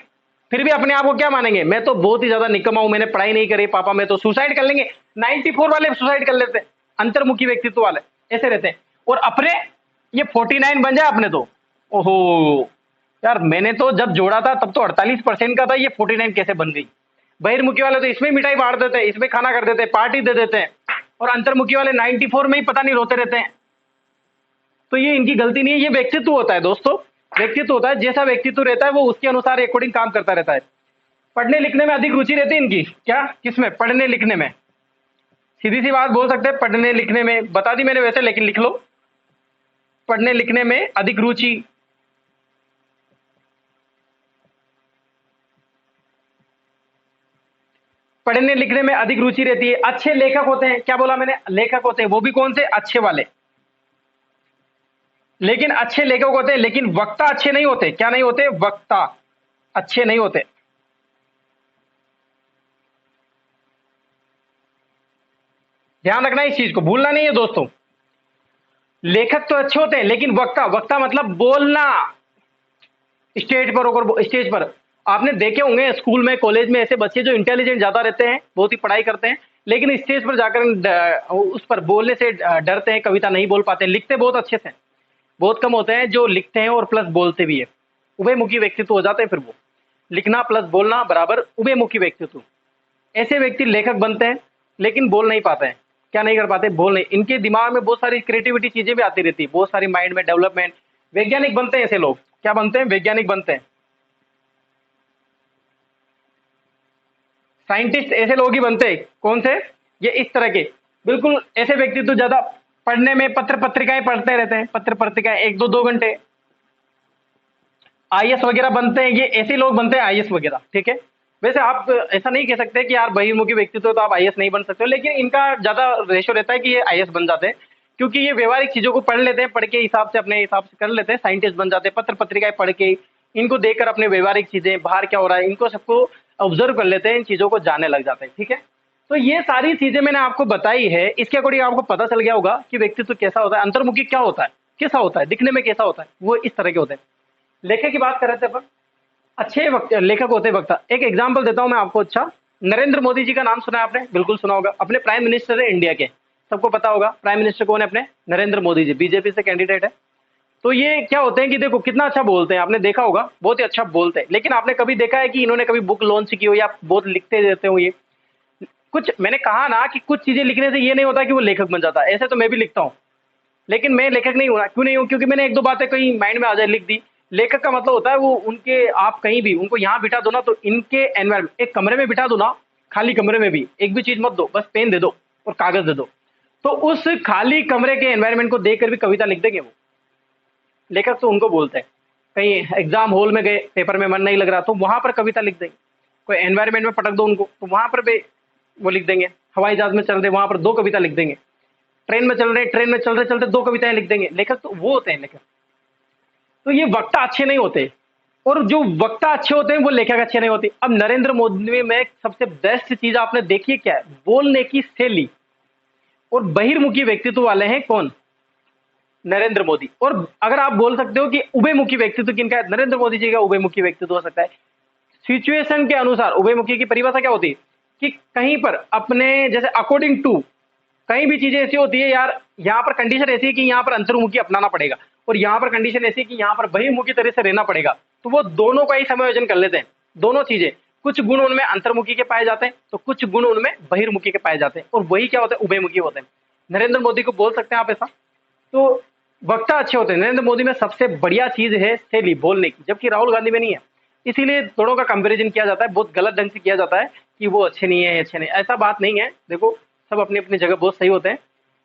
फिर भी अपने आप को क्या मानेंगे, मैं तो बहुत ही ज्यादा निकम्मा हूं, मैंने पढ़ाई नहीं करी पापा, मैं तो सुसाइड कर लेंगे। 94 वाले सुसाइड कर लेते हैं, अंतर्मुखी व्यक्तित्व वाले ऐसे रहते हैं। और अपने ये 49 बन जाए अपने तो, ओहो यार, मैंने तो जब जोड़ा था तब तो 48% का था, ये 49 कैसे बन गई। बहिर्मुखी वाले तो इसमें मिठाई बांट देते हैं, इसमें खाना कर देते हैं, पार्टी दे देते हैं, और अंतर्मुखी वाले 94 में ही पता नहीं रोते रहते हैं। तो ये इनकी गलती नहीं है, ये व्यक्तित्व होता है दोस्तों, व्यक्तित्व होता है। जैसा व्यक्तित्व रहता है वो उसके अनुसार अकॉर्डिंग काम करता रहता है। पढ़ने लिखने में अधिक रुचि रहती है इनकी, क्या, किसमें, पढ़ने लिखने में। सीधी सी बात बोल सकते हैं, पढ़ने लिखने में, बता दी मैंने वैसे, लेकिन लिख लो, पढ़ने लिखने में अधिक रुचि। पढ़ने लिखने में अधिक रुचि रहती है। अच्छे लेखक होते हैं, क्या बोला मैंने, लेखक होते हैं, वो भी कौन से, अच्छे वाले। लेकिन अच्छे लेखक होते हैं, लेकिन वक्ता अच्छे नहीं होते। क्या नहीं होते, वक्ता अच्छे नहीं होते। ध्यान रखना इस चीज को, भूलना नहीं है दोस्तों। लेखक तो अच्छे होते हैं, लेकिन वक्ता, वक्ता मतलब बोलना, स्टेज पर होकर, स्टेज पर आपने देखे होंगे स्कूल में, कॉलेज में, ऐसे बच्चे जो इंटेलिजेंट ज्यादा रहते हैं, बहुत ही पढ़ाई करते हैं, लेकिन स्टेज पर जाकर उस पर बोलने से डरते हैं, कविता नहीं बोल पाते। लिखते बहुत अच्छे से, बहुत कम होते हैं जो लिखते हैं और प्लस बोलते भी है। उभयमुखी व्यक्तित्व हो जाते हैं फिर वो, लिखना प्लस बोलना बराबर उभयमुखी व्यक्तित्व। ऐसे व्यक्ति लेखक बनते हैं, लेकिन बोल नहीं पाते हैं। क्या नहीं कर पाते, बोल नहीं। इनके दिमाग में बहुत सारी क्रिएटिविटी चीजें भी आती रहती है, बहुत सारी माइंड में डेवलपमेंट। वैज्ञानिक बनते हैं ऐसे लोग, क्या बनते हैं, वैज्ञानिक बनते हैं। साइंटिस्ट ऐसे लोग ही बनते हैं, कौन से, ये इस तरह के, बिल्कुल ऐसे व्यक्ति तो ज्यादा पढ़ने में, पत्र पत्रिकाएं पढ़ते रहते हैं, पत्र पत्रिकाएं 1-2 घंटे। आईएएस वगैरह बनते हैं, ये ऐसे लोग बनते हैं आईएएस वगैरह, ठीक है। वैसे आप ऐसा नहीं कह सकते कि यार बहिर्मुखी व्यक्तित्व तो आप आईएएस नहीं बन सकते हो, लेकिन इनका ज्यादा रेशो रहता है कि ये आईएएस बन जाते हैं, क्योंकि ये व्यवहारिक चीजों को पढ़ लेते हैं, पढ़ के हिसाब से अपने हिसाब से कर लेते हैं, साइंटिस्ट बन जाते हैं। पत्र पत्रिकाएं पढ़ के, इनको देखकर अपने व्यवहारिक चीजें, बाहर क्या हो रहा है, इनको सबको ऑब्जर्व कर लेते हैं, इन चीजों को जानने लग जाते हैं, ठीक है। तो ये सारी चीजें मैंने आपको बताई है, इसके अकॉर्डिंग आपको पता चल गया होगा कि व्यक्तित्व कैसा होता है, अंतर्मुखी क्या होता है, कैसा होता है, दिखने में कैसा होता है, वो इस तरह के होते हैं। लेखक की बात कर रहे थे अपन, अच्छे लेखक होते वक्ता। एक एग्जांपल देता हूं मैं आपको, अच्छा, नरेंद्र मोदी जी का नाम सुना है आपने, बिल्कुल सुना होगा, अपने प्राइम मिनिस्टर है इंडिया के, सबको पता होगा प्राइम मिनिस्टर कौन है अपने, नरेंद्र मोदी जी, बीजेपी से कैंडिडेट है। तो ये क्या होते हैं कि देखो कितना अच्छा बोलते हैं, आपने देखा होगा, बहुत ही अच्छा बोलते हैं, लेकिन आपने कभी देखा है कि इन्होंने कभी बुक लॉन्च की हो या बहुत लिखते रहते हो। ये कुछ, मैंने कहा ना कि कुछ चीजें लिखने से ये नहीं होता कि वो लेखक बन जाता है। ऐसे तो मैं भी लिखता हूँ, लेकिन मैं लेखक नहीं हूँ। क्यों नहीं हूँ, क्योंकि मैंने 1-2 बातें कहीं माइंड में आ जाए, लिख दी। लेखक का मतलब होता है वो उनके, आप कहीं भी उनको यहाँ बिठा दो ना, तो इनके एनवायरमेंट, एक कमरे में बिठा दो ना, खाली कमरे में भी एक भी चीज मत दो, बस पेन दे दो और कागज दे दो, तो उस खाली कमरे के एनवायरमेंट को देखकर भी कविता लिख देंगे वो। लेखक तो उनको बोलते हैं। कहीं एग्जाम हॉल में गए, पेपर में मन नहीं लग रहा, तो वहां पर कविता लिख देंगे। कोई एनवायरमेंट में पटक दो उनको, तो वहां पर भी वो लिख देंगे। हवाई जहाज में चल रहे, वहां पर 2 कविता लिख देंगे। ट्रेन में चल रहे, ट्रेन में चलते चलते 2 कविताएं लिख देंगे। लेखक तो वो होते हैं लेखक। तो ये वक्ता अच्छे नहीं होते, और जो वक्ता अच्छे होते हैं वो लेखक अच्छे नहीं होते। अब नरेंद्र मोदी में सबसे बेस्ट चीज आपने देखी क्या है, बोलने की शैली। और बहिर्मुखी व्यक्तित्व वाले हैं कौन, नरेंद्र मोदी। और अगर आप बोल सकते हो कि उभयमुखी व्यक्तित्व किनका है, नरेंद्र मोदी जी का उभयमुखी व्यक्तित्व हो सकता है। सिचुएशन के अनुसार उभयमुखी की परिभाषा क्या होती है कि कहीं पर अपने, जैसे अकॉर्डिंग टू, कहीं भी चीजें ऐसी होती है यार, यहाँ पर कंडीशन ऐसी है कि यहाँ पर अंतर्मुखी अपनाना पड़ेगा, और यहाँ पर कंडीशन ऐसी है कि यहाँ पर बहिर्मुखी तरह से रहना पड़ेगा, तो वो दोनों का ही समायोजन कर लेते हैं। दोनों चीजें, कुछ गुण उनमें अंतर्मुखी के पाए जाते हैं, तो कुछ गुण उनमें बहिर्मुखी के पाए जाते हैं, और वही क्या होते हैं, उभयमुखी होते हैं। नरेंद्र मोदी को बोल सकते हैं आप ऐसा। तो वक्ता अच्छे होते हैं। नरेंद्र मोदी में सबसे बढ़िया चीज है शैली, बोलने की, जबकि राहुल गांधी में नहीं है। इसीलिए दोनों का कंपैरिजन किया जाता है, बहुत गलत ढंग से किया जाता है कि वो अच्छे नहीं है, अच्छे नहीं, ऐसा बात नहीं है। देखो, सब अपनी अपनी जगह बहुत सही होते हैं।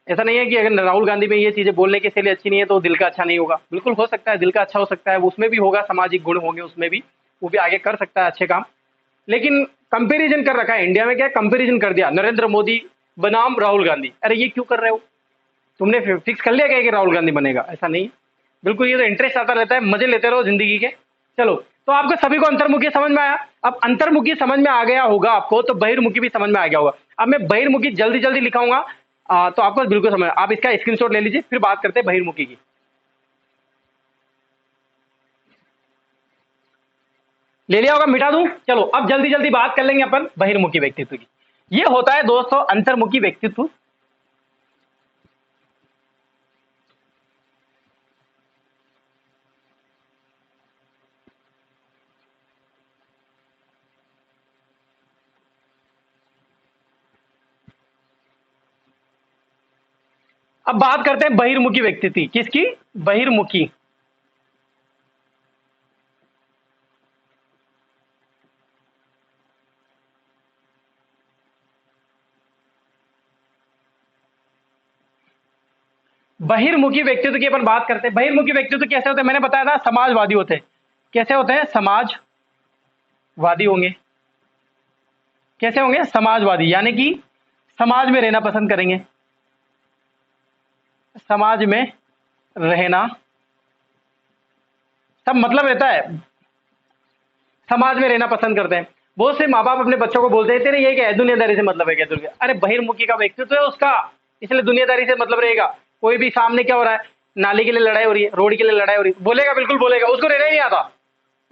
ऐसा नहीं है कि अगर राहुल गांधी में ये चीजें बोलने की शैली अच्छी नहीं है तो दिल का अच्छा नहीं होगा। बिल्कुल हो सकता है, दिल का अच्छा हो सकता है, उसमें भी होगा, सामाजिक गुण होंगे उसमें भी, वो भी आगे कर सकता है अच्छे काम। लेकिन कंपैरिजन कर रखा है इंडिया में, क्या कंपैरिजन कर दिया, नरेंद्र मोदी बनाम राहुल गांधी। अरे ये क्यों कर रहे हो, तुमने फिक्स कर लिया क्या कि राहुल गांधी बनेगा, ऐसा नहीं। बिल्कुल, ये तो इंटरेस्ट आता रहता है, मजे लेते रहो जिंदगी के। चलो, तो आपको सभी को अंतर्मुखी समझ में आया। अब अंतर्मुखी समझ में आ गया होगा आपको, तो बहिर्मुखी भी समझ में आ गया होगा। अब मैं बहिर्मुखी जल्दी जल्दी लिखाऊंगा, तो आपको बिल्कुल समझ, आप इसका स्क्रीनशॉट ले लीजिए, फिर बात करते हैं बहिर्मुखी की। ले लिया होगा, मिटा दूं? चलो, अब जल्दी जल्दी बात कर लेंगे अपन बहिर्मुखी व्यक्तित्व की। ये होता है दोस्तों अंतर्मुखी व्यक्तित्व। अब बात करते हैं बहिर्मुखी व्यक्तित्व की। किसकी? बहिर्मुखी। बहिर्मुखी व्यक्तित्व की अपन बात करते हैं। बहिर्मुखी व्यक्तित्व कैसे होते हैं? मैंने बताया था समाजवादी होते हैं। कैसे होते हैं? समाजवादी होंगे। कैसे होंगे? समाजवादी, यानी कि समाज में रहना पसंद करेंगे। समाज में रहना सब मतलब रहता है, समाज में रहना पसंद करते हैं। बहुत से माँ बाप अपने बच्चों को बोलते हैं तेरे ये क्या है, दुनियादारी से मतलब है क्या तुझे? अरे बहिर्मुखी का व्यक्तित्व है उसका, इसलिए दुनियादारी से मतलब रहेगा। कोई भी सामने क्या हो रहा है, नाली के लिए लड़ाई हो रही है, रोड के लिए लड़ाई हो रही है, बोलेगा, बिल्कुल बोलेगा, उसको रहना ही नहीं आता।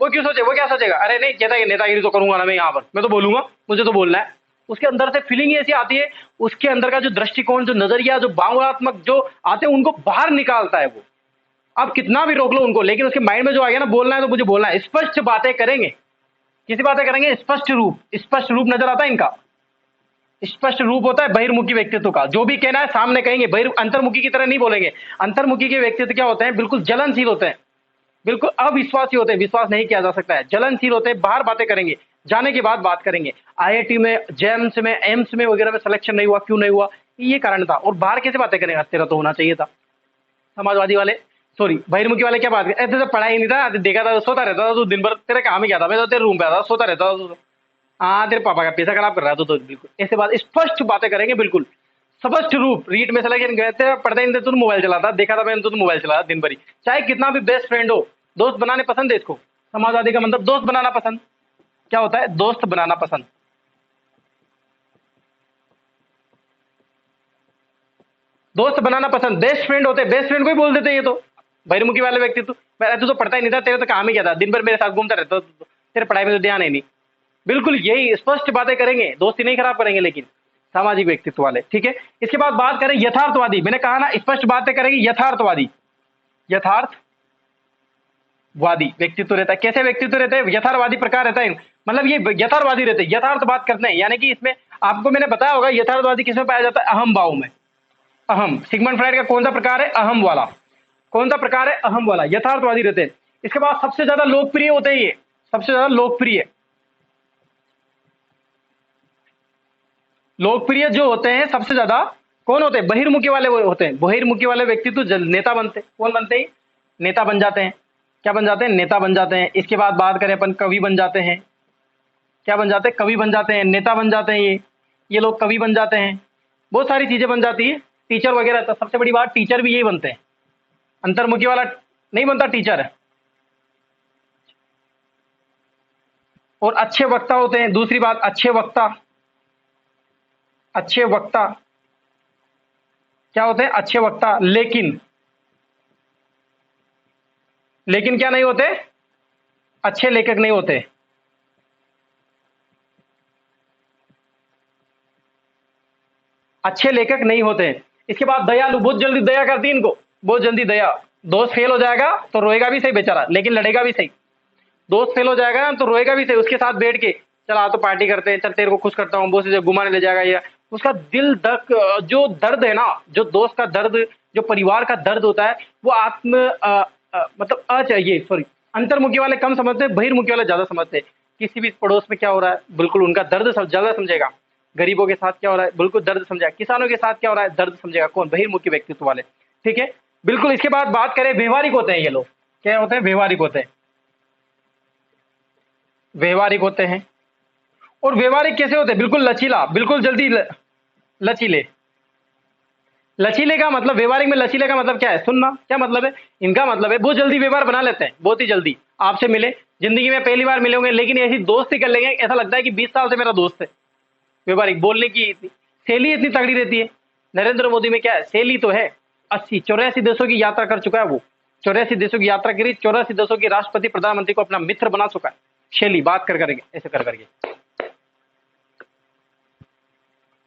वो क्यों सोचे, वो क्या सोचेगा, अरे नहीं कहता कि नेतागिरी तो करूंगा ना मैं यहाँ पर, मैं तो बोलूंगा, मुझे तो बोलना है। उसके अंदर से फीलिंग ऐसी आती है, उसके अंदर का जो दृष्टिकोण, जो नजरिया, जो भावनात्मक जो आते हैं, उनको बाहर निकालता है वो। आप कितना भी रोक लो उनको, लेकिन उसके माइंड में जो आ गया ना, बोलना है तो मुझे बोलना है। स्पष्ट बातें करेंगे। किसी बातें करेंगे? स्पष्ट रूप। स्पष्ट रूप नजर आता है इनका। स्पष्ट रूप होता है बहिर्मुखी व्यक्तित्व का। जो भी कहना है सामने कहेंगे, अंतर्मुखी की तरह नहीं बोलेंगे। अंतर्मुखी के व्यक्तित्व क्या होते हैं? बिल्कुल जलनशील होते हैं, बिल्कुल अविश्वासी होते हैं, विश्वास नहीं किया जा सकता है। जलनशील होते हैं, बाहर बातें करेंगे, जाने के बाद बात करेंगे। आईआईटी में, जेम्स में, एम्स में वगैरह में सिलेक्शन नहीं हुआ, क्यों नहीं हुआ, ये कारण था। और बाहर कैसे बातें करेंगे, तेरा तो होना चाहिए था। समाजवादी वाले, सॉरी बहिर्मुखी वाले क्या बात कर, ऐसे तो पढ़ाई नहीं था, देखा था सोता रहता था तू दिन भर, तेरा काम ही क्या था, मैं तो तेरे रूम पे आता सोता रहता था तू। हाँ, तेरे पापा का पैसा खराब कर रहा था तो बिल्कुल ऐसे बात, स्पष्ट बातें करेंगे, बिल्कुल स्पष्ट रूप। रीट में सिलेक्शन गए थे, पढ़ता ही नहीं था, तू मोबाइल चलाता, देखा था मैंने तो मोबाइल चलाता दिन भर ही। चाहे कितना भी बेस्ट फ्रेंड हो, दोस्त बनाने पसंद है इसको। समाजवादी का मतलब दोस्त बनाना पसंद। क्या होता है? दोस्त बनाना पसंद। दोस्त बनाना पसंद, बेस्ट फ्रेंड होते हैं, बेस्ट फ्रेंड को ही बोल देते हैं ये तो। बहिर्मुखी वाले व्यक्ति तो, तू तो पढ़ता ही नहीं था, तेरे तो काम ही क्या था, दिन भर मेरे साथ घूमता रहता, तेरे पढ़ाई में तो ध्यान है नहीं। बिल्कुल यही स्पष्ट बातें करेंगे, दोस्ती नहीं खराब करेंगे, लेकिन सामाजिक व्यक्तित्व वाले। ठीक है, इसके बाद बात करें यथार्थवादी। मैंने कहा ना स्पष्ट बातें करेंगे, यथार्थवादी। यथार्थवादी व्यक्तित्व रहता है। कैसे व्यक्तित्व रहते हैं? यथार्थवादी प्रकार रहता है, मतलब ये यथार्थवादी रहते हैं, यथार्थ बात करते हैं। यानी कि इसमें आपको मैंने बताया होगा यथार्थवादी किसमें पाया जाता है? अहम भाव में। अहम, सिगमंड फ्राइड का कौन सा प्रकार है? अहम वाला। कौन सा प्रकार है? अहम वाला। यथार्थवादी रहते हैं। इसके बाद सबसे ज्यादा लोकप्रिय होते हैं ये, सबसे ज्यादा लोकप्रिय, लोकप्रिय जो होते हैं सबसे ज्यादा कौन होते हैं? बहिर्मुखी वाले वो होते हैं। बहिर्मुखी वाले व्यक्ति तो नेता बनते हैं। कौन बनते हैं? नेता बन जाते हैं। क्या बन जाते हैं? नेता बन जाते हैं। इसके बाद बात करें अपन, कवि बन जाते हैं। क्या बन जाते हैं? कवि बन जाते हैं, नेता बन जाते हैं ये लोग कवि बन जाते हैं, बहुत सारी चीजें बन जाती है। टीचर वगैरह, तो सबसे बड़ी बात टीचर भी यही बनते हैं। अंतर्मुखी वाला नहीं बनता टीचर। और अच्छे वक्ता होते हैं। दूसरी बात, अच्छे वक्ता। अच्छे वक्ता क्या होते हैं? अच्छे वक्ता। लेकिन क्या नहीं होते? अच्छे लेखक नहीं होते। अच्छे लेखक नहीं होते। इसके बाद दयालु, बहुत जल्दी दया करती है इनको, बहुत जल्दी दया। दोस्त फेल हो जाएगा तो रोएगा भी सही बेचारा, लेकिन लड़ेगा भी सही। दोस्त फेल हो जाएगा ना तो रोएगा भी सही, उसके साथ बैठ के चल आ तो पार्टी करते हैं, चल तेरे को खुश करता हूँ, बहुत से घुमाने ले जाएगा। या उसका दिल दर्द, जो दर्द है ना, जो दोस्त का दर्द, जो परिवार का दर्द होता है, वो मतलब चाहिए, सॉरी, अंतर्मुखी वाले कम समझते हैं, बहिर्मुखी वाले ज्यादा समझते हैं। किसी भी पड़ोस में क्या हो रहा है, बिल्कुल उनका दर्द ज्यादा समझेगा। गरीबों के साथ क्या हो रहा है, बिल्कुल दर्द समझेगा। किसानों के साथ क्या हो रहा है, दर्द समझेगा। कौन? बहिर्मुखी व्यक्तित्व वाले। ठीक है, बिल्कुल। इसके बाद बात करें, व्यवहारिक होते हैं ये लोग। क्या होते हैं? व्यवहारिक होते हैं। व्यवहारिक होते हैं। और व्यवहारिक कैसे होते हैं? बिल्कुल लचीला, बिल्कुल जल्दी लचीले। लचीले का मतलब, व्यवहारिक में लचीले का मतलब क्या है? सुनना। क्या मतलब है इनका? मतलब है बहुत जल्दी व्यवहार बना लेते हैं, बहुत ही जल्दी। आपसे मिले, जिंदगी में पहली बार मिले होंगे, लेकिन ऐसी दोस्ती कर लेंगे, ऐसा लगता है कि 20 साल से मेरा दोस्त है। व्यवहारिक बोलने की शैली इतनी तगड़ी रहती है। नरेंद्र मोदी में क्या है, शैली तो है। 84 देशों की यात्रा कर चुका है वो, 84 देशों की यात्रा करी, 84 देशों के राष्ट्रपति प्रधानमंत्री को अपना मित्र बना चुका है। शैली, बात कर करके, ऐसे कर करके,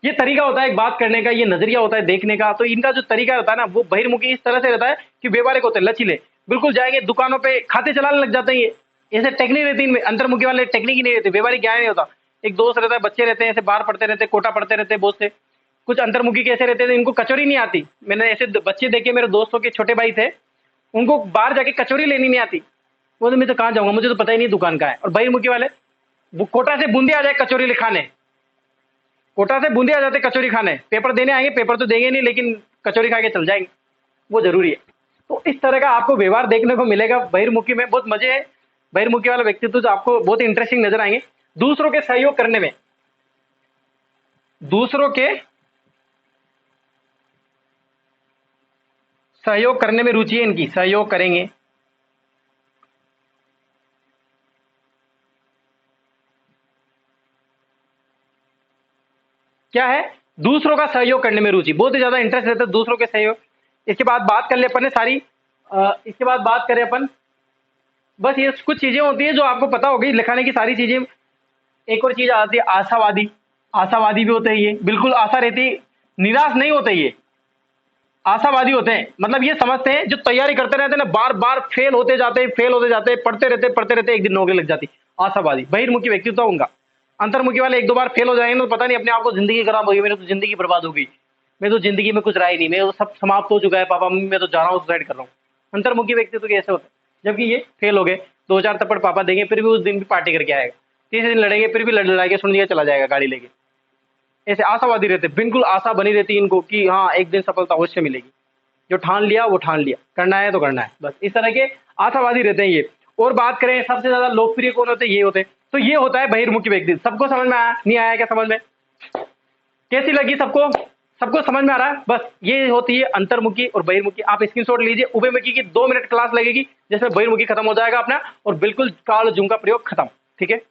ये तरीका होता है एक बात करने का, ये नजरिया होता है देखने का। तो इनका जो तरीका होता है ना, वो बहिर्मुखी इस तरह से रहता है कि व्यवहारिक होते हैं, लचीले, बिल्कुल जाएंगे दुकानों पे खाते चलाने लग जाते हैं। ये ऐसे टेक्निक रहती है इनमें, अंतर्मुखी वाले टेक्निक ही नहीं रहती, व्यवहारिक ज्ञान नहीं होता। एक दोस्त रहता है, बच्चे रहते हैं ऐसे बाहर पढ़ते रहते, कोटा पढ़ते रहते बहुत से। कुछ अंतर्मुखी कैसे रहते थे, इनको कचौरी नहीं आती। मैंने ऐसे बच्चे देखे, मेरे दोस्तों के छोटे भाई थे, उनको बाहर जाके कचौरी लेनी नहीं आती। वो तो मैं तो कहाँ जाऊंगा, मुझे तो पता ही नहीं दुकान का है। और बहिर्मुखी वाले, वो कोटा से बूंदी आ जाए कचौरी खाने, कोटा से बूंदी आ जाते कचौरी खाने, पेपर देने आएंगे, पेपर तो देंगे नहीं लेकिन कचौरी खा के चल जाएंगे, वो जरूरी है। तो इस तरह का आपको व्यवहार देखने को मिलेगा बहिर्मुखी में, बहुत मजे है। बहिर्मुखी वाला व्यक्तित्व जो आपको बहुत इंटरेस्टिंग नजर आएंगे। दूसरों के सहयोग करने में, दूसरों के सहयोग करने में रुचि है इनकी, सहयोग करेंगे। क्या है, दूसरों का सहयोग करने में रुचि, बहुत ही ज्यादा इंटरेस्ट रहता है दूसरों के सहयोग। इसके बाद बात कर ले अपन ने सारी, इसके बाद बात करें अपन, बस ये कुछ चीजें होती है जो आपको पता होगी, लिखाने की सारी चीजें। एक और चीज आती है आशावादी, आशावादी भी होते हैं ये, बिल्कुल आशा रहती, निराश नहीं होते ये, आशावादी होते हैं। मतलब ये समझते हैं, जो तैयारी करते रहते हैं ना, बार बार फेल होते जाते हैं, फेल होते जाते हैं, पढ़ते रहते, एक दिन नौकरी लग जाती। आशावादी बहिर्मुखी व्यक्तित्व उनका। अंतर्मुखी वाले एक दो बार फेल हो जाएंगे तो पता नहीं अपने आप को जिंदगी खराब होगी, मेरी तो जिंदगी बर्बाद हो गई, मैं तो जिंदगी में कुछ रहा ही नहीं, मैं तो सब समाप्त हो चुका है, पापा मम्मी मैं तो जा रहा हूँ, सुसाइड कर रहा हूँ। अंतर्मुखी व्यक्तित्व कैसे होते हैं, जबकि ये फेल हो गए, 2 4 थप्पड़ पापा देंगे, फिर भी उस दिन भी पार्टी करके आएगा, तीसरे दिन लड़ेंगे, फिर भी लड़ लड़ा के सुन लिया चला जाएगा गाड़ी लेके। ऐसे आशावादी रहते, बिल्कुल आशा बनी रहती इनको कि हाँ एक दिन सफलता अवश्य मिलेगी, जो ठान लिया वो ठान लिया, करना है तो करना है, बस इस तरह के आशावादी रहते हैं ये। और बात करें सबसे ज्यादा लोकप्रिय कौन होते हैं, ये होते हैं। तो ये होता है बहिर्मुखी व्यक्ति। सबको समझ में आया, नहीं आया क्या समझ में, कैसी लगी सबको, सबको समझ में आ रहा है। बस ये होती है अंतर्मुखी और बहिर्मुखी। आप स्क्रीनशॉट लीजिए, उभयमुखी की 2 मिनट क्लास लगेगी, जिसमें बहिर्मुखी खत्म हो जाएगा अपना, और बिल्कुल काल जुंग का प्रयोग खत्म, ठीक है।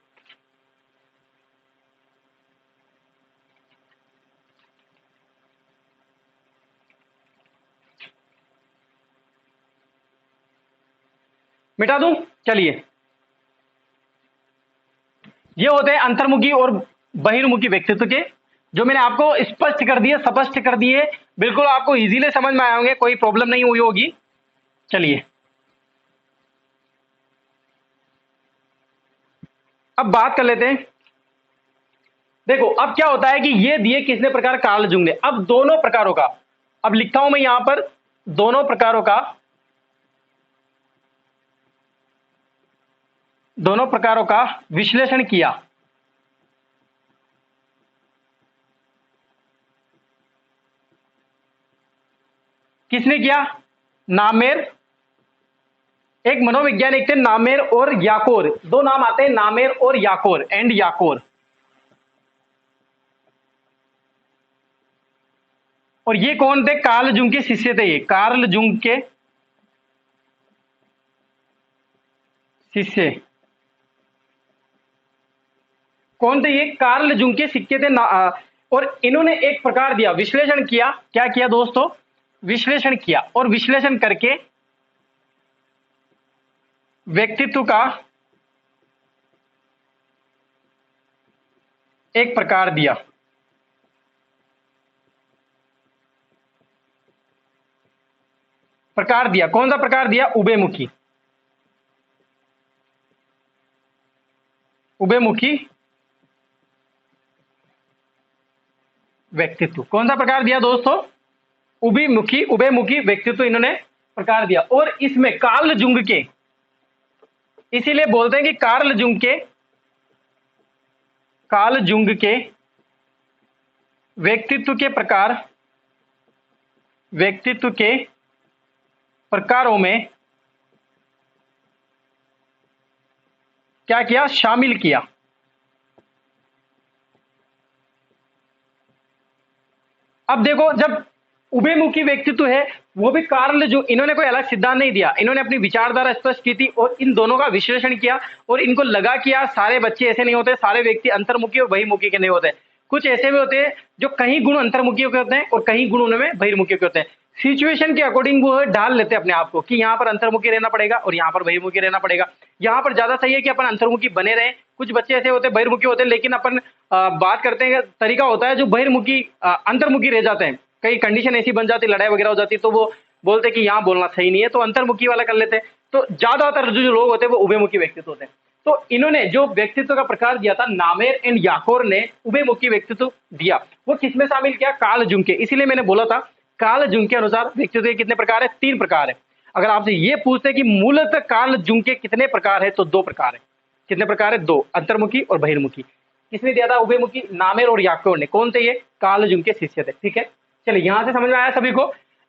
मिटा दूं, चलिए। ये होते हैं अंतर्मुखी और बहिर्मुखी व्यक्तित्व के, जो मैंने आपको स्पष्ट कर दिए, स्पष्ट कर दिए, बिल्कुल आपको इजीली समझ में आए होंगे, कोई प्रॉब्लम नहीं हुई होगी। चलिए अब बात कर लेते हैं। देखो अब क्या होता है कि ये दिए किसने प्रकार, कार्ल जुंग ने। अब दोनों प्रकारों का, अब लिखता हूं मैं यहां पर, दोनों प्रकारों का, दोनों प्रकारों का विश्लेषण किया। किसने किया, नामेर, एक मनोवैज्ञानिक थे नामेर और याकोर, दो नाम आते हैं नामेर और याकोर, एंड याकोर। और ये कौन थे, कार्ल जुंग के शिष्य थे, ये कार्ल जुंग के शिष्य कौन थे, ये कार्ल जुंग के शिष्य थे और इन्होंने एक प्रकार दिया, विश्लेषण किया। क्या किया दोस्तों, विश्लेषण किया, और विश्लेषण करके व्यक्तित्व का एक प्रकार दिया। प्रकार दिया, कौन सा प्रकार दिया, उभयमुखी, उभयमुखी व्यक्तित्व। कौन सा प्रकार दिया दोस्तों, उभयमुखी, उभयमुखी व्यक्तित्व इन्होंने प्रकार दिया। और इसमें कार्ल जुंग के, इसीलिए बोलते हैं कि कार्ल जुंग के, कार्ल जुंग के व्यक्तित्व के प्रकार, व्यक्तित्व के प्रकारों में क्या किया, शामिल किया। अब देखो, जब उभयमुखी व्यक्तित्व है वो भी कार्ल जो इन्होंने कोई अलग सिद्धांत नहीं दिया, इन्होंने अपनी विचारधारा स्पष्ट की थी और इन दोनों का विश्लेषण किया और इनको लगा कि यार सारे बच्चे ऐसे नहीं होते, सारे व्यक्ति अंतर्मुखी और बहिर्मुखी के नहीं होते, कुछ ऐसे भी होते हैं जो कहीं गुण अंतर्मुखियों के होते हैं और कहीं गुण उनमें बहिर्मुखियों के होते हैं। सिचुएशन के अकॉर्डिंग वो डाल लेते हैं अपने आप को कि यहाँ पर अंतर्मुखी रहना पड़ेगा और यहाँ पर बहिर्मुखी रहना पड़ेगा। यहाँ पर ज्यादा सही है कि अपन अंतर्मुखी बने रहे। कुछ बच्चे ऐसे होते हैं बहिर्मुखी होते हैं, लेकिन अपन बात करते हैं तरीका होता है जो बहिर्मुखी अंतर्मुखी रह जाते हैं, कई कंडीशन ऐसी बन जाती, लड़ाई वगैरह हो जाती, तो वो बोलते हैं कि यहाँ बोलना सही नहीं है, तो अंतर्मुखी वाला कर लेते हैं। तो ज्यादातर जो लोग होते हैं वो उभयमुखी व्यक्तित्व होते हैं। तो इन्होंने जो व्यक्तित्व का प्रकार दिया था, नामेर एंड याकोर ने उभयमुखी व्यक्तित्व दिया, वो किसमें शामिल किया? कार्ल जुंग के। इसीलिए मैंने बोला था कार्ल जुंग के अनुसार व्यक्तित्व के कितने प्रकार है? 3 प्रकार है। अगर आपसे ये पूछते कि मूलतः कार्ल जुंग के कितने प्रकार है, तो 2 प्रकार है। कितने प्रकार है? 2, अंतर्मुखी और बहिर्मुखी। किसने दिया था? उभयमुखी, नामेर और याकोर ने। कौन थे ये? कार्ल जुंग के शिष्य थे। ठीक है, चलिए यहां से समझ में आया सभी को।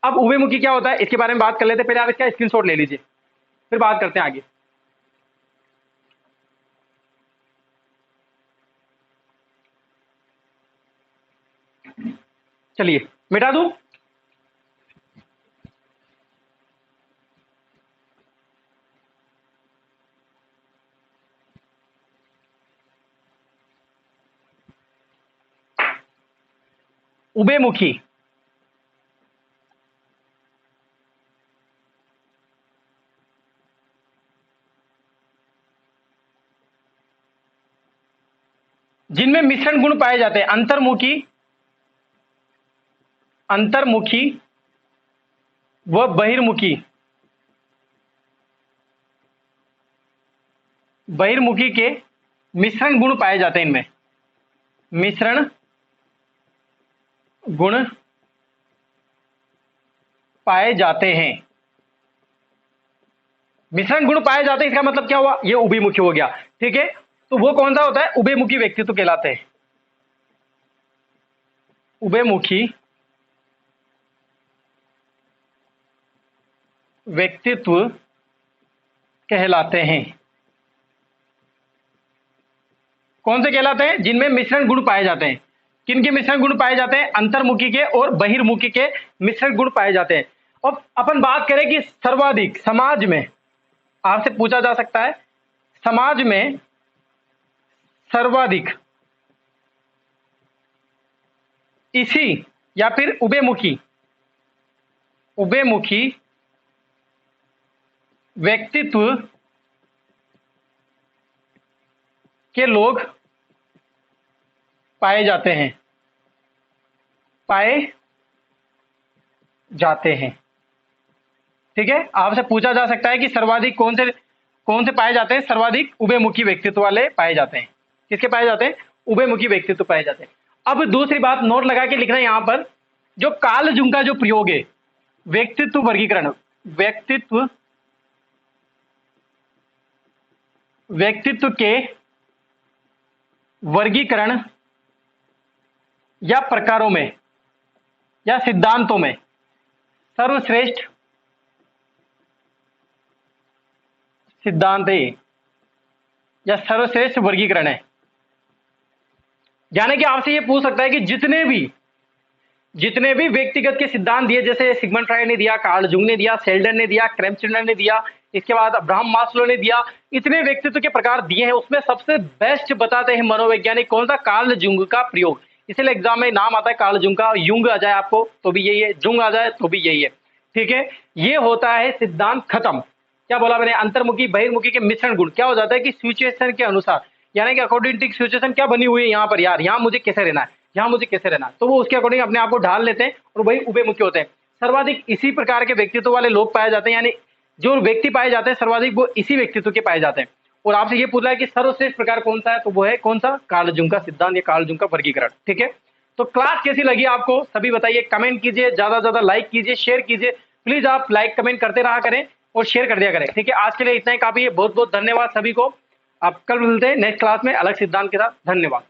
अब उभयमुखी क्या होता है इसके बारे में बात कर लेते हैं। पहले आप इसका स्क्रीनशॉट ले लीजिए, फिर बात करते हैं आगे। चलिए मिटा दूं। उभयमुखी जिनमें मिश्रण गुण पाए जाते हैं, अंतर्मुखी व बहिर्मुखी के मिश्रण गुण पाए जाते हैं। इनमें मिश्रण गुण पाए जाते हैं। मिश्रण गुण पाए जाते हैं इसका मतलब क्या हुआ? ये उभयमुखी हो गया। ठीक है, तो वो कौन सा होता है? उभयमुखी व्यक्तित्व कहलाते हैं। उभयमुखी व्यक्तित्व कहलाते हैं। कौन से कहलाते हैं? जिनमें मिश्रण गुण पाए जाते हैं। किन के मिश्रण गुण पाए जाते हैं? अंतर्मुखी के और बहिर्मुखी के मिश्रण गुण पाए जाते हैं। और अपन बात करें कि सर्वाधिक समाज में, आपसे पूछा जा सकता है समाज में सर्वाधिक इसी या फिर उभयमुखी व्यक्तित्व के लोग पाए जाते हैं। ठीक है, आपसे पूछा जा सकता है कि सर्वाधिक कौन से पाए जाते हैं? सर्वाधिक उभयमुखी व्यक्तित्व वाले पाए जाते हैं। किसके पाए जाते हैं? उभयमुखी व्यक्तित्व पाए जाते हैं। अब दूसरी बात नोट लगा के लिखना है यहां पर, जो कार्ल जुंग का जो प्रयोग है व्यक्तित्व वर्गीकरण, व्यक्तित्व के वर्गीकरण या प्रकारों में या सिद्धांतों में सर्वश्रेष्ठ सिद्धांत है या सर्वश्रेष्ठ वर्गीकरण है। यानी कि आपसे ये पूछ सकता है कि जितने भी व्यक्तिगत के सिद्धांत दिए, जैसे सिगमंड फ्राइड ने दिया, कार्ल जुंग ने दिया, सेल्डन ने दिया, क्रैम्पस्टर्डर ने दिया, इसके बाद अब्राहम मास्लो ने दिया, इतने व्यक्तित्व के प्रकार दिए हैं, उसमें सबसे बेस्ट बताते हैं मनोवैज्ञानिक कौन सा? कार्ल जुंग का प्रयोग। इसलिए एग्जाम में नाम आता है कार्ल जुंग का। युंग आ जाए आपको तो भी यही है, जुंग आ जाए तो भी यही है। ठीक है, ये होता है सिद्धांत खत्म। क्या बोला मैंने? अंतर्मुखी बहिर्मुखी के मिश्रण गुण। क्या हो जाता है कि सिचुएशन के अनुसार, यानी कि अकॉर्डिंग टू सिचुएशन क्या बनी हुई है यहाँ पर, यार यहाँ मुझे कैसे रहना है, यहाँ मुझे कैसे रहना है, तो वो उसके अकॉर्डिंग अपने आप को ढाल लेते हैं और वही उभयमुखी होते हैं। सर्वाधिक इसी प्रकार के व्यक्तित्व वाले लोग पाए जाते हैं, यानी जो व्यक्ति पाए जाते हैं सर्वाधिक वो इसी व्यक्तित्व के पाए जाते हैं। और आपसे ये पूछा है कि सर्वश्रेष्ठ प्रकार कौन सा है, तो वो है कौन सा? कार्ल जुंग का सिद्धांत या कार्ल जुंग का वर्गीकरण। ठीक है, तो क्लास कैसी लगी आपको सभी बताइए, कमेंट कीजिए, ज्यादा से ज्यादा लाइक कीजिए, शेयर कीजिए। प्लीज आप लाइक कमेंट करते रहा करें और शेयर कर दिया करें। ठीक है, आज के लिए इतना ही काफी है। बहुत बहुत धन्यवाद सभी को। आप कल मिलते हैं नेक्स्ट क्लास में अलग सिद्धांत के साथ। धन्यवाद।